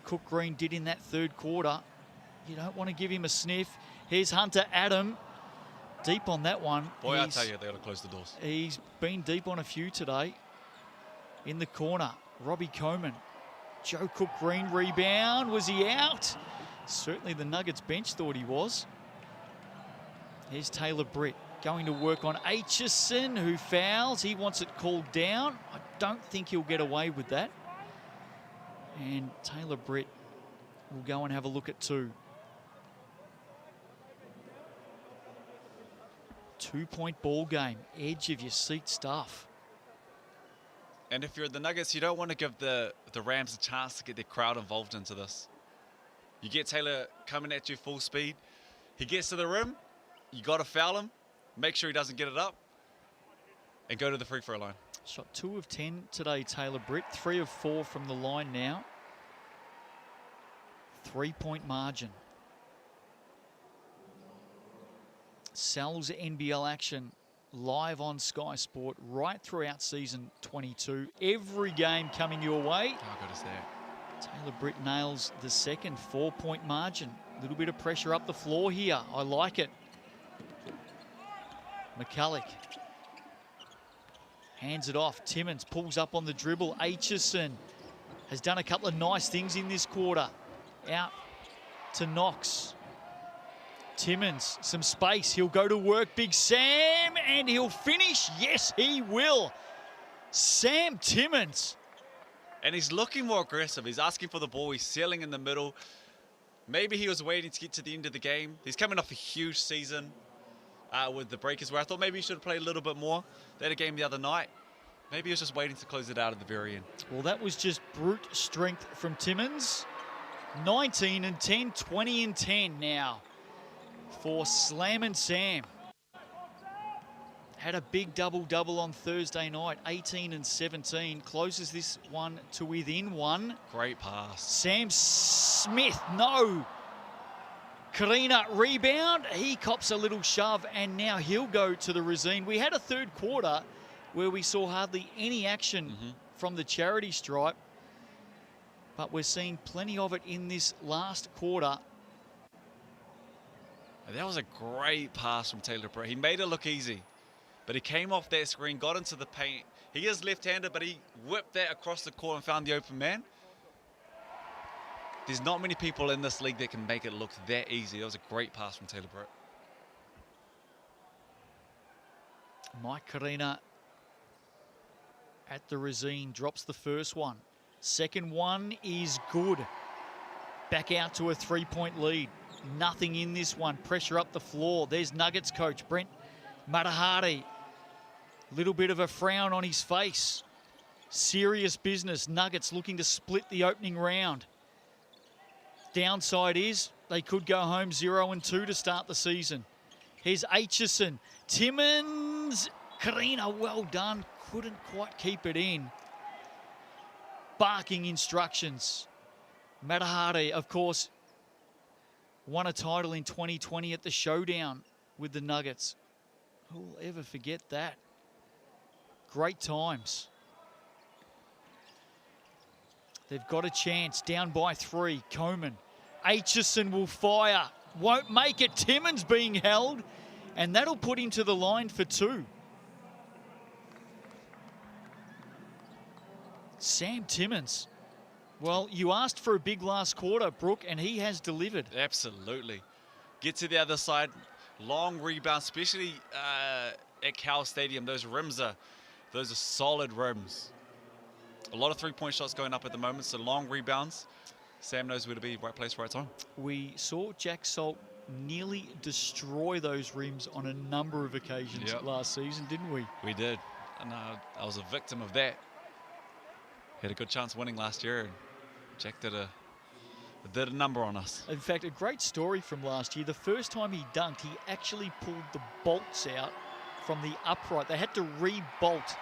A: Cook Green did in that third quarter. You don't want to give him a sniff. Here's Hunter Adam. Deep on that one.
B: Boy, I tell you, they got to close the doors.
A: He's been deep on a few today. In the corner, Robbie Coleman. Joe Cook Green rebound. Was he out? Certainly the Nuggets bench thought he was. Here's Taylor Britt going to work on Aitchison, who fouls. He wants it called down. I don't think he'll get away with that. And Taylor Britt will go and have a look at 2. 2-point ball game. Edge of your seat stuff.
B: And if you're the Nuggets, you don't want to give the Rams a chance to get their crowd involved into this. You get Taylor coming at you full speed. He gets to the rim. You got to foul him. Make sure he doesn't get it up. And go to the free throw line.
A: Shot 2 of 10 today, Taylor Britt. 3 of 4 from the line now. 3-point margin. Sal's NBL action live on Sky Sport right throughout season 22. Every game coming your way.
B: How good is that?
A: Taylor Britt nails the second 4-point margin. A little bit of pressure up the floor here. I like it. McCulloch hands it off. Timmins pulls up on the dribble. Aitchison has done a couple of nice things in this quarter. Out to Knox. Timmins, some space. He'll go to work. Big Sam, and he'll finish. Yes, he will. Sam Timmins.
B: And he's looking more aggressive. He's asking for the ball. He's sealing in the middle. Maybe he was waiting to get to the end of the game. He's coming off a huge season with the Breakers, where I thought maybe he should have played a little bit more. They had a game the other night. Maybe he was just waiting to close it out at the very end.
A: Well, that was just brute strength from Timmins. 19 and 10, 20 and 10 now for Slam and Sam. Had a big double-double on Thursday night, 18 and 17. Closes this one to within one.
B: Great pass.
A: Sam Smith, no. Karina rebound. He cops a little shove, and now he'll go to the Resine. We had a third quarter where we saw hardly any action from the charity stripe, but we're seeing plenty of it in this last quarter.
B: That was a great pass from Taylor Britt. He made it look easy, but he came off that screen, got into the paint. He is left-handed, but he whipped that across the court and found the open man. There's not many people in this league that can make it look that easy. That was a great pass from Taylor Britt.
A: Mike Karina at the Resine drops the first one. Second one is good. Back out to a three-point lead. Nothing in this one. Pressure up the floor. There's Nuggets coach Brent Matahari. Little bit of a frown on his face. Serious business. Nuggets looking to split the opening round. Downside is they could go home 0-2 to start the season. Here's Aitchison. Timmins. Karina, well done. Couldn't quite keep it in. Barking instructions. Matahari, of course, won a title in 2020 at the Showdown with the Nuggets. Who will ever forget that? Great times. They've got a chance. Down by 3. Coman. Aitchison will fire. Won't make it. Timmins being held. And that'll put him to the line for 2. Sam Timmins. Well, you asked for a big last quarter, Brooke, and he has delivered.
B: Absolutely. Get to the other side. Long rebound, especially at Cowles Stadium. Those are solid rims. A lot of three-point shots going up at the moment, so long rebounds. Sam knows where to be, right place, right time.
A: We saw Jack Salt nearly destroy those rims on a number of occasions last season, didn't we?
B: We did. And I was a victim of that. Had a good chance winning last year, and Jack did a number on us.
A: In fact, a great story from last year. The first time he dunked, he actually pulled the bolts out from the upright. They had to re-bolt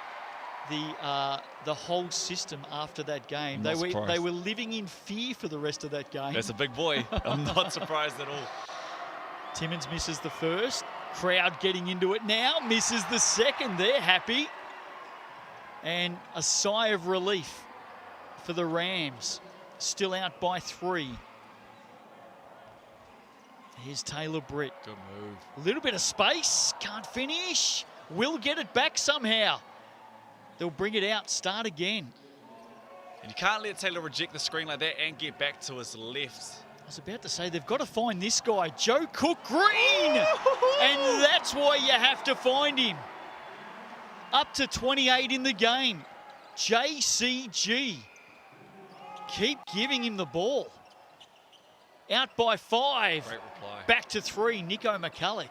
A: the whole system after that game. They were living in fear for the rest of that game.
B: That's a big boy. I'm not surprised at all.
A: Timmins misses the first. Crowd getting into it now. Misses the second. They're happy. And a sigh of relief for the Rams. Still out by 3. Here's Taylor Britt.
B: Good move.
A: A little bit of space. Can't finish. Will get it back somehow. They'll bring it out. Start again.
B: And you can't let Taylor reject the screen like that and get back to his left.
A: I was about to say, they've got to find this guy, Joe Cook-Green. And that's why you have to find him. Up to 28 in the game. JCG. Keep giving him the ball. Out by 5.
B: Great reply.
A: Back to 3, Nico McCulloch.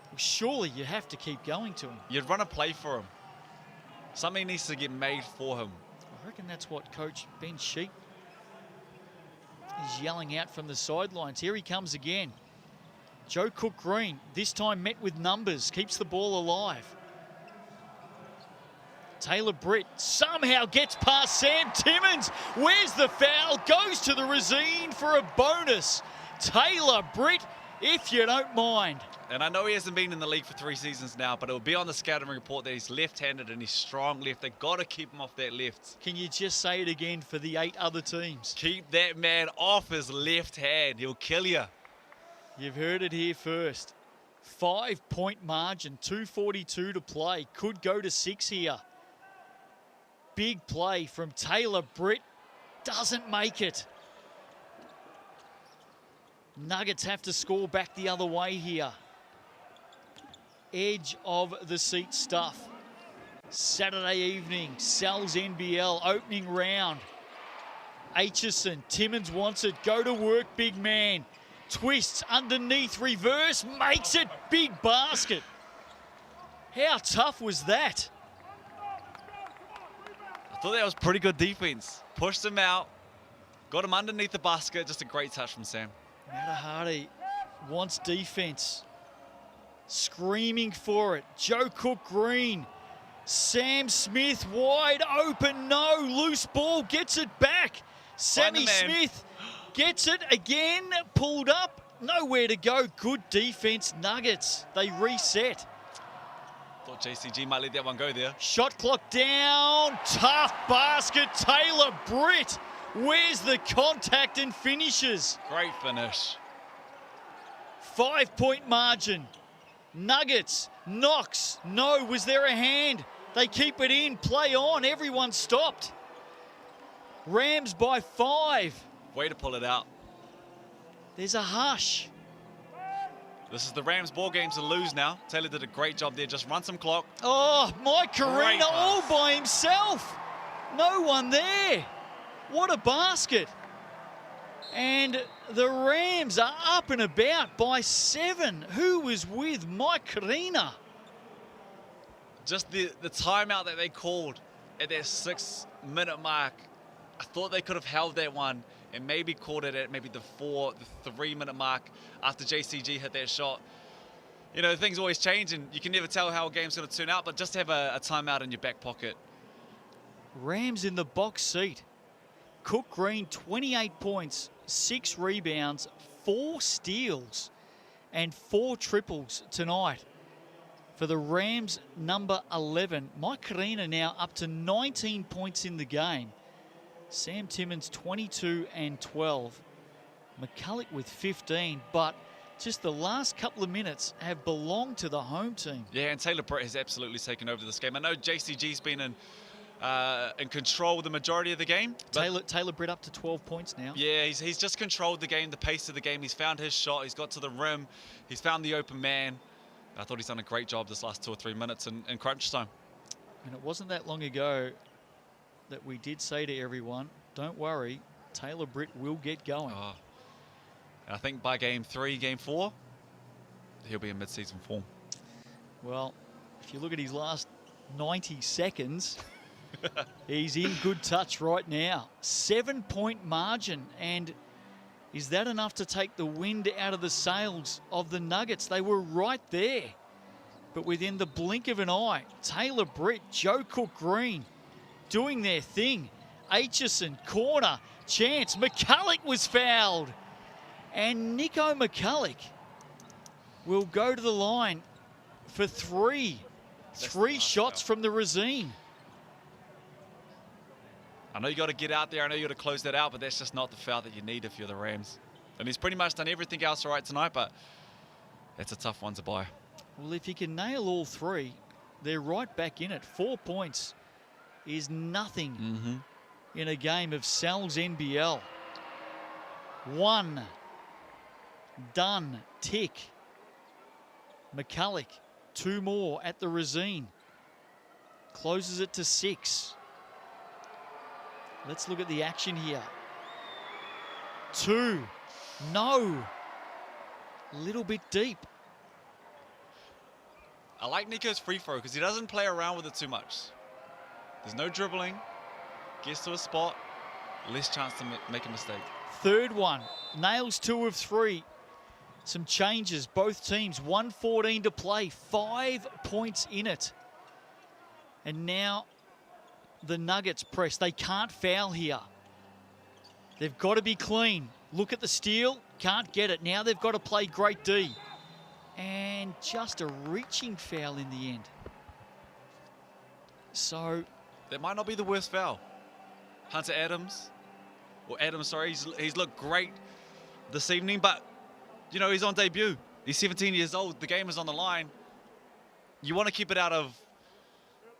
A: Well, surely you have to keep going to him.
B: You'd run a play for him. Something needs to get made for him.
A: I reckon that's what Coach Ben Sheep is yelling out from the sidelines. Here he comes again. Joe Cook-Green, this time met with numbers, keeps the ball alive. Taylor Britt somehow gets past Sam Timmins. Where's the foul? Goes to the Resine for a bonus. Taylor Britt, if you don't mind.
B: And I know he hasn't been in the league for 3 seasons now, but it will be on the scouting report that he's left-handed and he's strong left. They've got to keep him off that left.
A: Can you just say it again for the 8 other teams?
B: Keep that man off his left hand. He'll kill you.
A: You've heard it here first. 5-point margin, 2:42 to play. Could go to 6 here. Big play from Taylor Britt. Doesn't make it. Nuggets have to score back the other way here. Edge of the seat stuff. Saturday evening, Sal's NBL opening round. Aitchison, Timmins wants it. Go to work, big man. Twists underneath, reverse, makes it. Big basket. How tough was that?
B: thought that was pretty good defense. Pushed him out, got him underneath the basket. Just a great touch from Sam.
A: Matahari wants defense. Screaming for it. Joe Cook-Green. Sam Smith wide open. No. Loose ball. Gets it back. Sammy Smith gets it again. Pulled up. Nowhere to go. Good defense. Nuggets. They reset.
B: Thought JCG might let that one go there.
A: Shot clock down. Tough basket. Taylor Britt. Where's the contact and finishes?
B: Great finish.
A: 5-point margin. Nuggets. Knox. No. Was there a hand? They keep it in. Play on. Everyone stopped. Rams by 5.
B: Way to pull it out.
A: There's a hush.
B: This is the Rams ball game to lose now. Taylor did a great job there. Just run some clock.
A: Oh, Mike Karina all by himself. No one there. What a basket. And the Rams are up and about by 7. Who was with Mike Karina?
B: Just the timeout that they called at their 6-minute mark. I thought they could have held that one and maybe called it at maybe the 3-minute mark after JCG hit that shot. You know, things always change and you can never tell how a game's going to turn out, but just have a timeout in your back pocket.
A: Rams in the box seat. Cook-Green, 28 points, 6 rebounds, 4 steals, and 4 triples tonight. For the Rams, number 11. Mike Karina now up to 19 points in the game. Sam Timmins, 22 and 12. McCulloch with 15, but just the last couple of minutes have belonged to the home team.
B: Yeah, and Taylor Britt has absolutely taken over this game. I know JCG's been in control of the majority of the game.
A: Taylor Britt up to 12 points now.
B: Yeah, he's just controlled the game, the pace of the game. He's found his shot. He's got to the rim. He's found the open man. I thought he's done a great job this last 2 or 3 minutes in crunch time.
A: And it wasn't that long ago that we did say to everyone, don't worry, Taylor Britt will get going.
B: Oh. I think by game 3, game 4, he'll be in mid-season form.
A: Well, if you look at his last 90 seconds, he's in good touch right now. 7-point margin. And is that enough to take the wind out of the sails of the Nuggets? They were right there. But within the blink of an eye, Taylor Britt, Joe Cook-Green doing their thing. Aitchison, corner, chance. McCulloch was fouled. And Nico McCulloch will go to the line for 3. 3 shots from the Razine.
B: I know you got to get out there. I know you got to close that out, but that's just not the foul that you need if you're the Rams. And he's pretty much done everything else all right tonight, but it's a tough one to buy.
A: Well, if you can nail all 3, they're right back in it. 4 points is nothing in a game of Sal's NBL. 1. Done. Tick. McCulloch. 2 more at the Razine. Closes it to 6. Let's look at the action here. 2. No. A little bit deep.
B: I like Nico's free throw because he doesn't play around with it too much. There's no dribbling. Gets to a spot. Less chance to make a mistake.
A: 3rd one. Nails 2 of 3. Some changes. Both teams. 1:14 to play. 5 points in it. And now the Nuggets press. They can't foul here. They've got to be clean. Look at the steal. Can't get it. Now they've got to play great D. And just a reaching foul in the end. So
B: that might not be the worst foul. Hunter Adams, or Adams, sorry, he's looked great this evening, but, you know, he's on debut. He's 17 years old. The game is on the line. You want to keep it out of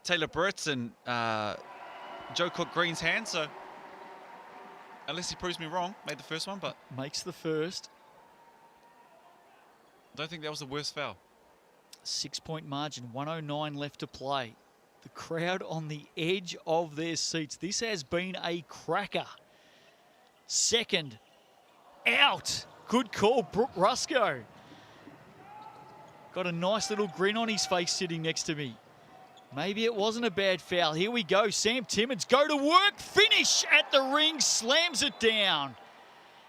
B: Taylor Britt's and Joe Cook-Green's hands, so unless he proves me wrong, made the first one, but
A: makes the first.
B: I don't think that was the worst foul.
A: 6-point margin, 1:09 left to play. The crowd on the edge of their seats. This has been a cracker. 2nd, out. Good call, Brooke Rusco. Got a nice little grin on his face sitting next to me. Maybe it wasn't a bad foul. Here we go. Sam Timmins go to work. Finish at the ring. Slams it down.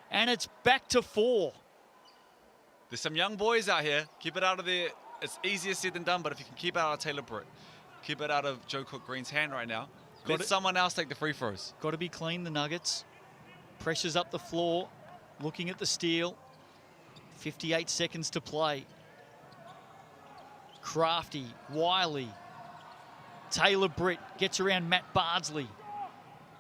A: And it's back to 4.
B: There's some young boys out here. Keep it out of there. It's easier said than done, but if you can keep it out of Taylor Britt, keep it out of Joe Cook-Green's hand right now, let someone else take the free throws.
A: Got to be clean, the Nuggets. Pressures up the floor. Looking at the steal. 58 seconds to play. Crafty, Wiley. Taylor Britt gets around Matt Bardsley.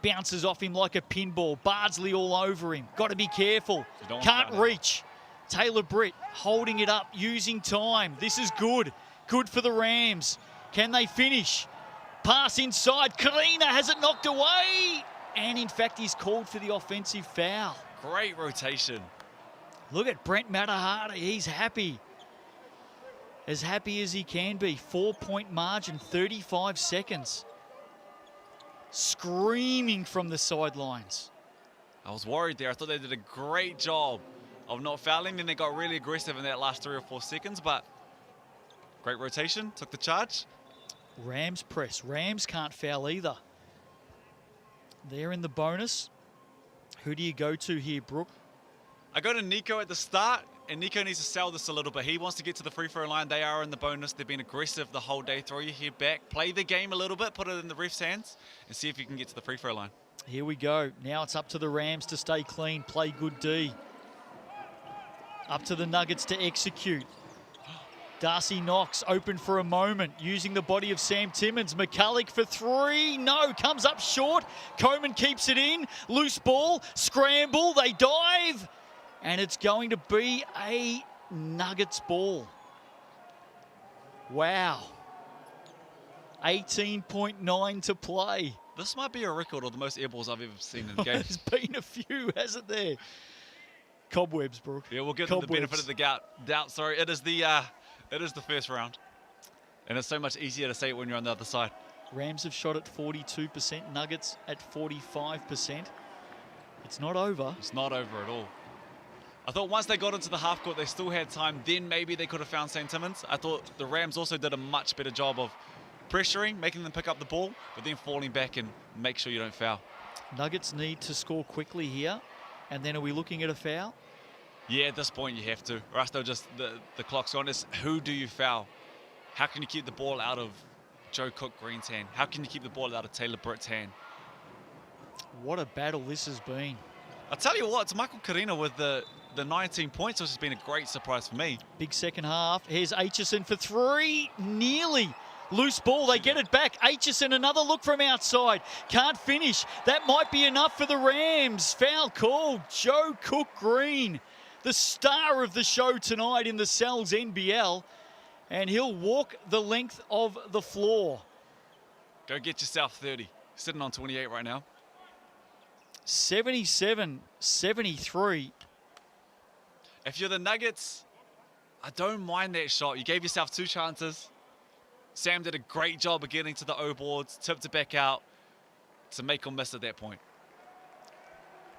A: Bounces off him like a pinball. Bardsley all over him. Got to be careful. Can't reach. Taylor Britt holding it up, using time. This is good. Good for the Rams. Can they finish? Pass inside. Karina has it knocked away. And in fact, he's called for the offensive foul.
B: Great rotation.
A: Look at Brent Matahari. He's happy. As happy as he can be. 4-point margin, 35 seconds. Screaming from the sidelines.
B: I was worried there. I thought they did a great job of not fouling. Then they got really aggressive in that last 3 or 4 seconds, but great rotation, took the charge.
A: Rams press. Rams can't foul either. They're in the bonus. Who do you go to here, Brooke?
B: I go to Nico at the start, and Nico needs to sell this a little bit. He wants to get to the free throw line. They are in the bonus. They've been aggressive the whole day. Throw your head back, play the game a little bit, put it in the ref's hands, and see if you can get to the free throw line.
A: Here we go. Now it's up to the Rams to stay clean, play good D. Up to the Nuggets to execute. Darcy Knox open for a moment, using the body of Sam Timmins. McCulloch for 3. No, comes up short. Coleman keeps it in. Loose ball, scramble, they dive. And it's going to be a Nuggets ball. Wow. 18.9 to play.
B: This might be a record of the most air balls I've ever seen in a game.
A: There's been a few, hasn't there? Cobwebs, Brooke.
B: Yeah, we'll give them the benefit of the doubt. Sorry, it is the first round. And it's so much easier to say it when you're on the other side.
A: Rams have shot at 42%, Nuggets at 45%. It's not over.
B: It's not over at all. I thought once they got into the half court, they still had time. Then maybe they could have found St. Timmins. I thought the Rams also did a much better job of pressuring, making them pick up the ball, but then falling back and make sure you don't foul.
A: Nuggets need to score quickly here. And then are we looking at a foul?
B: Yeah, at this point you have to, or else they'll just, the clock's on. It's who do you foul? How can you keep the ball out of Joe Cook-Green's hand? How can you keep the ball out of Taylor Britt's hand?
A: What a battle this has been.
B: I'll tell you what, it's Michael Karina with the 19 points, which has been a great surprise for me.
A: Big second half. Here's Aitchison for 3. Nearly. Loose ball, they get it back. Aitchison, another look from outside. Can't finish. That might be enough for the Rams. Foul called. Joe Cook-Green, the star of the show tonight in the Cells NBL. And he'll walk the length of the floor.
B: Go get yourself 30. Sitting on 28 right now.
A: 77-73.
B: If you're the Nuggets, I don't mind that shot. You gave yourself 2 chances. Sam did a great job of getting to the O boards, tipped it back out to make or miss at that point.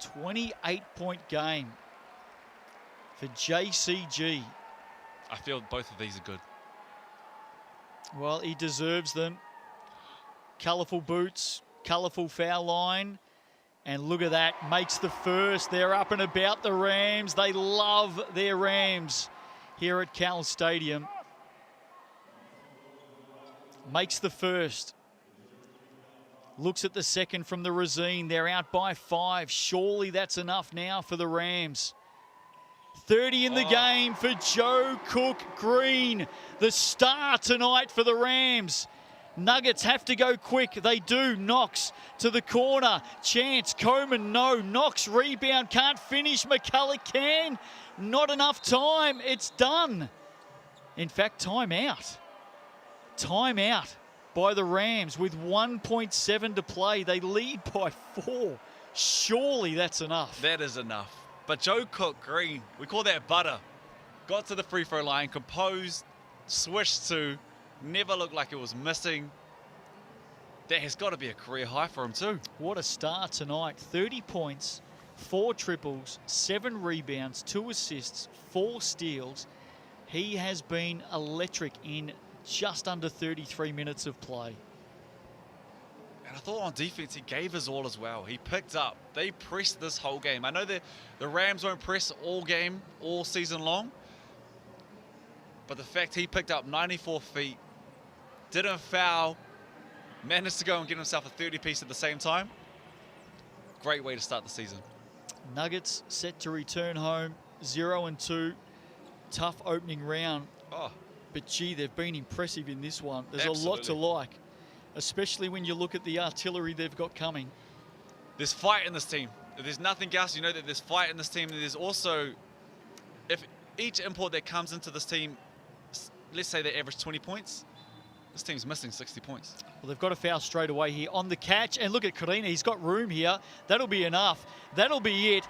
A: 28-point game for JCG.
B: I feel both of these are good.
A: Well, he deserves them. Colourful boots, colourful foul line. And look at that, makes the first. They're up and about the Rams. They love their Rams here at Cowles Stadium. Makes the first. Looks at the second from the Razine. They're out by 5. Surely that's enough now for the Rams. 30 in the game for Joe Cook-Green, the star tonight for the Rams. Nuggets have to go quick. They do. Knox to the corner. Chance. Coleman. No. Knox. Rebound. Can't finish. McCulloch can. Not enough time. It's done. In fact, timeout. Timeout by the Rams with 1.7 to play. They lead by 4. Surely that's enough.
B: That is enough. But Joe Cook-Green, we call that butter. Got to the free throw line, composed, swished to, never looked like it was missing. That has got to be a career high for him too.
A: What a start tonight. 30 points, 4 triples, 7 rebounds, 2 assists, 4 steals. He has been electric in just under 33 minutes of play.
B: And I thought on defense, he gave his all as well. He picked up. They pressed this whole game. I know that the Rams won't press all game, all season long. But the fact he picked up 94 feet, didn't foul, managed to go and get himself a 30-piece at the same time. Great way to start the season.
A: Nuggets set to return home, 0-2. Tough opening round.
B: Oh.
A: But gee, they've been impressive in this one. There's
B: Absolutely.
A: a lot to like, especially when you look at the artillery they've got coming.
B: There's fight in this team. If there's nothing else, you know that there's fight in this team. And there's also, if each import that comes into this team, let's say they average 20 points, this team's missing 60 points.
A: Well, they've got a foul straight away here on the catch. And look at Karina. He's got room here. That'll be enough. That'll be it.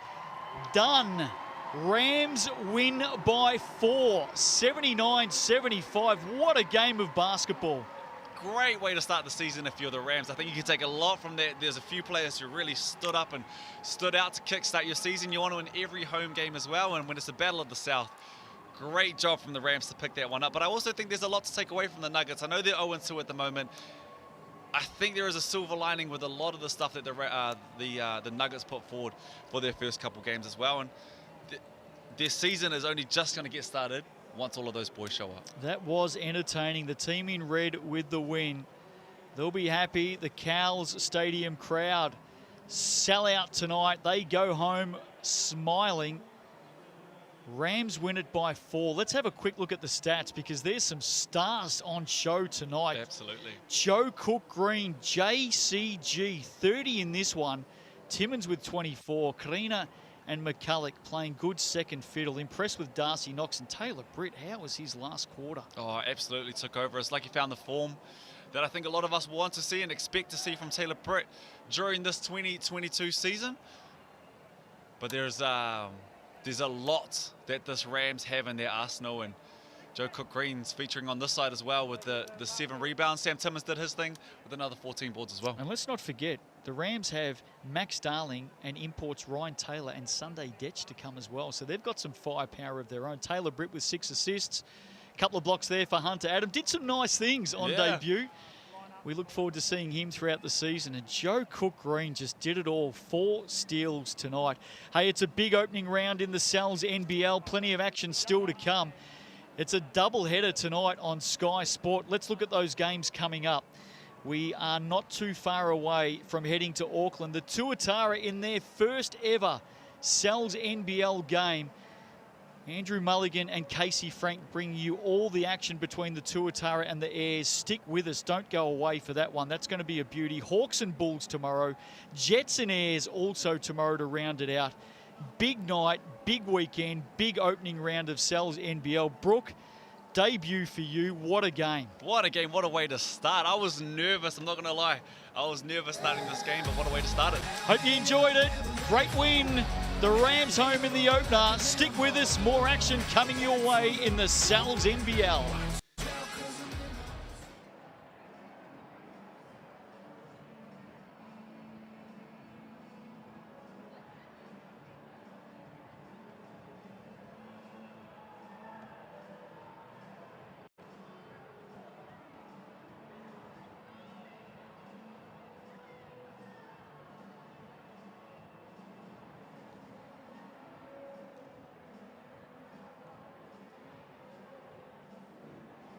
A: Done. Rams win by 4, 79-75. What a game of basketball.
B: Great way to start the season if you're the Rams. I think you can take a lot from that. There's a few players who really stood up and stood out to kickstart your season. You want to win every home game as well. And when it's a battle of the South, great job from the Rams to pick that one up. But I also think there's a lot to take away from the Nuggets. I know they're 0-2 at the moment. I think there is a silver lining with a lot of the stuff that the Nuggets put forward for their first couple games as well. And their season is only just going to get started once all of those boys show up.
A: That was entertaining. The team in red with the win. They'll be happy. The Cowles Stadium crowd sell out tonight. They go home smiling. Rams win it by 4. Let's have a quick look at the stats because there's some stars on show tonight.
B: Absolutely.
A: Joe Cook-Green, JCG, 30 in this one. Timmins with 24. Karina and McCulloch playing good second fiddle. Impressed with Darcy Knox and Taylor Britt. How was his last quarter?
B: Oh, absolutely took over. It's like he found the form that I think a lot of us want to see and expect to see from Taylor Britt during this 2022 season. But there's a lot that this Rams have in their arsenal, and Joe Cook-Green's featuring on this side as well with the 7 rebounds. Sam Timmins did his thing with another 14 boards as well.
A: And let's not forget, the Rams have Max Darling and imports Ryan Taylor and Sunday Detch to come as well. So they've got some firepower of their own. Taylor Britt with 6 assists. A couple of blocks there for Hunter Adam. Did some nice things on debut. We look forward to seeing him throughout the season. And Joe Cook-Green just did it all. 4 steals tonight. Hey, it's a big opening round in the Sal's NBL. Plenty of action still to come. It's a doubleheader tonight on Sky Sport. Let's look at those games coming up. We are not too far away from heading to Auckland. The Tuatara in their first ever Sal's NBL game. Andrew Mulligan and Casey Frank bring you all the action between the Tuatara and the Airs. Stick with us. Don't go away for that one. That's going to be a beauty. Hawks and Bulls tomorrow. Jets and Airs also tomorrow to round it out. Big night, big weekend, big opening round of Sal's NBL. Brooke, debut for you. What a game.
B: What a game. What a way to start. I was nervous. I'm not going to lie. I was nervous starting this game, but what a way to start it.
A: Hope you enjoyed it. Great win. The Rams home in the opener. Stick with us. More action coming your way in the Sal's NBL.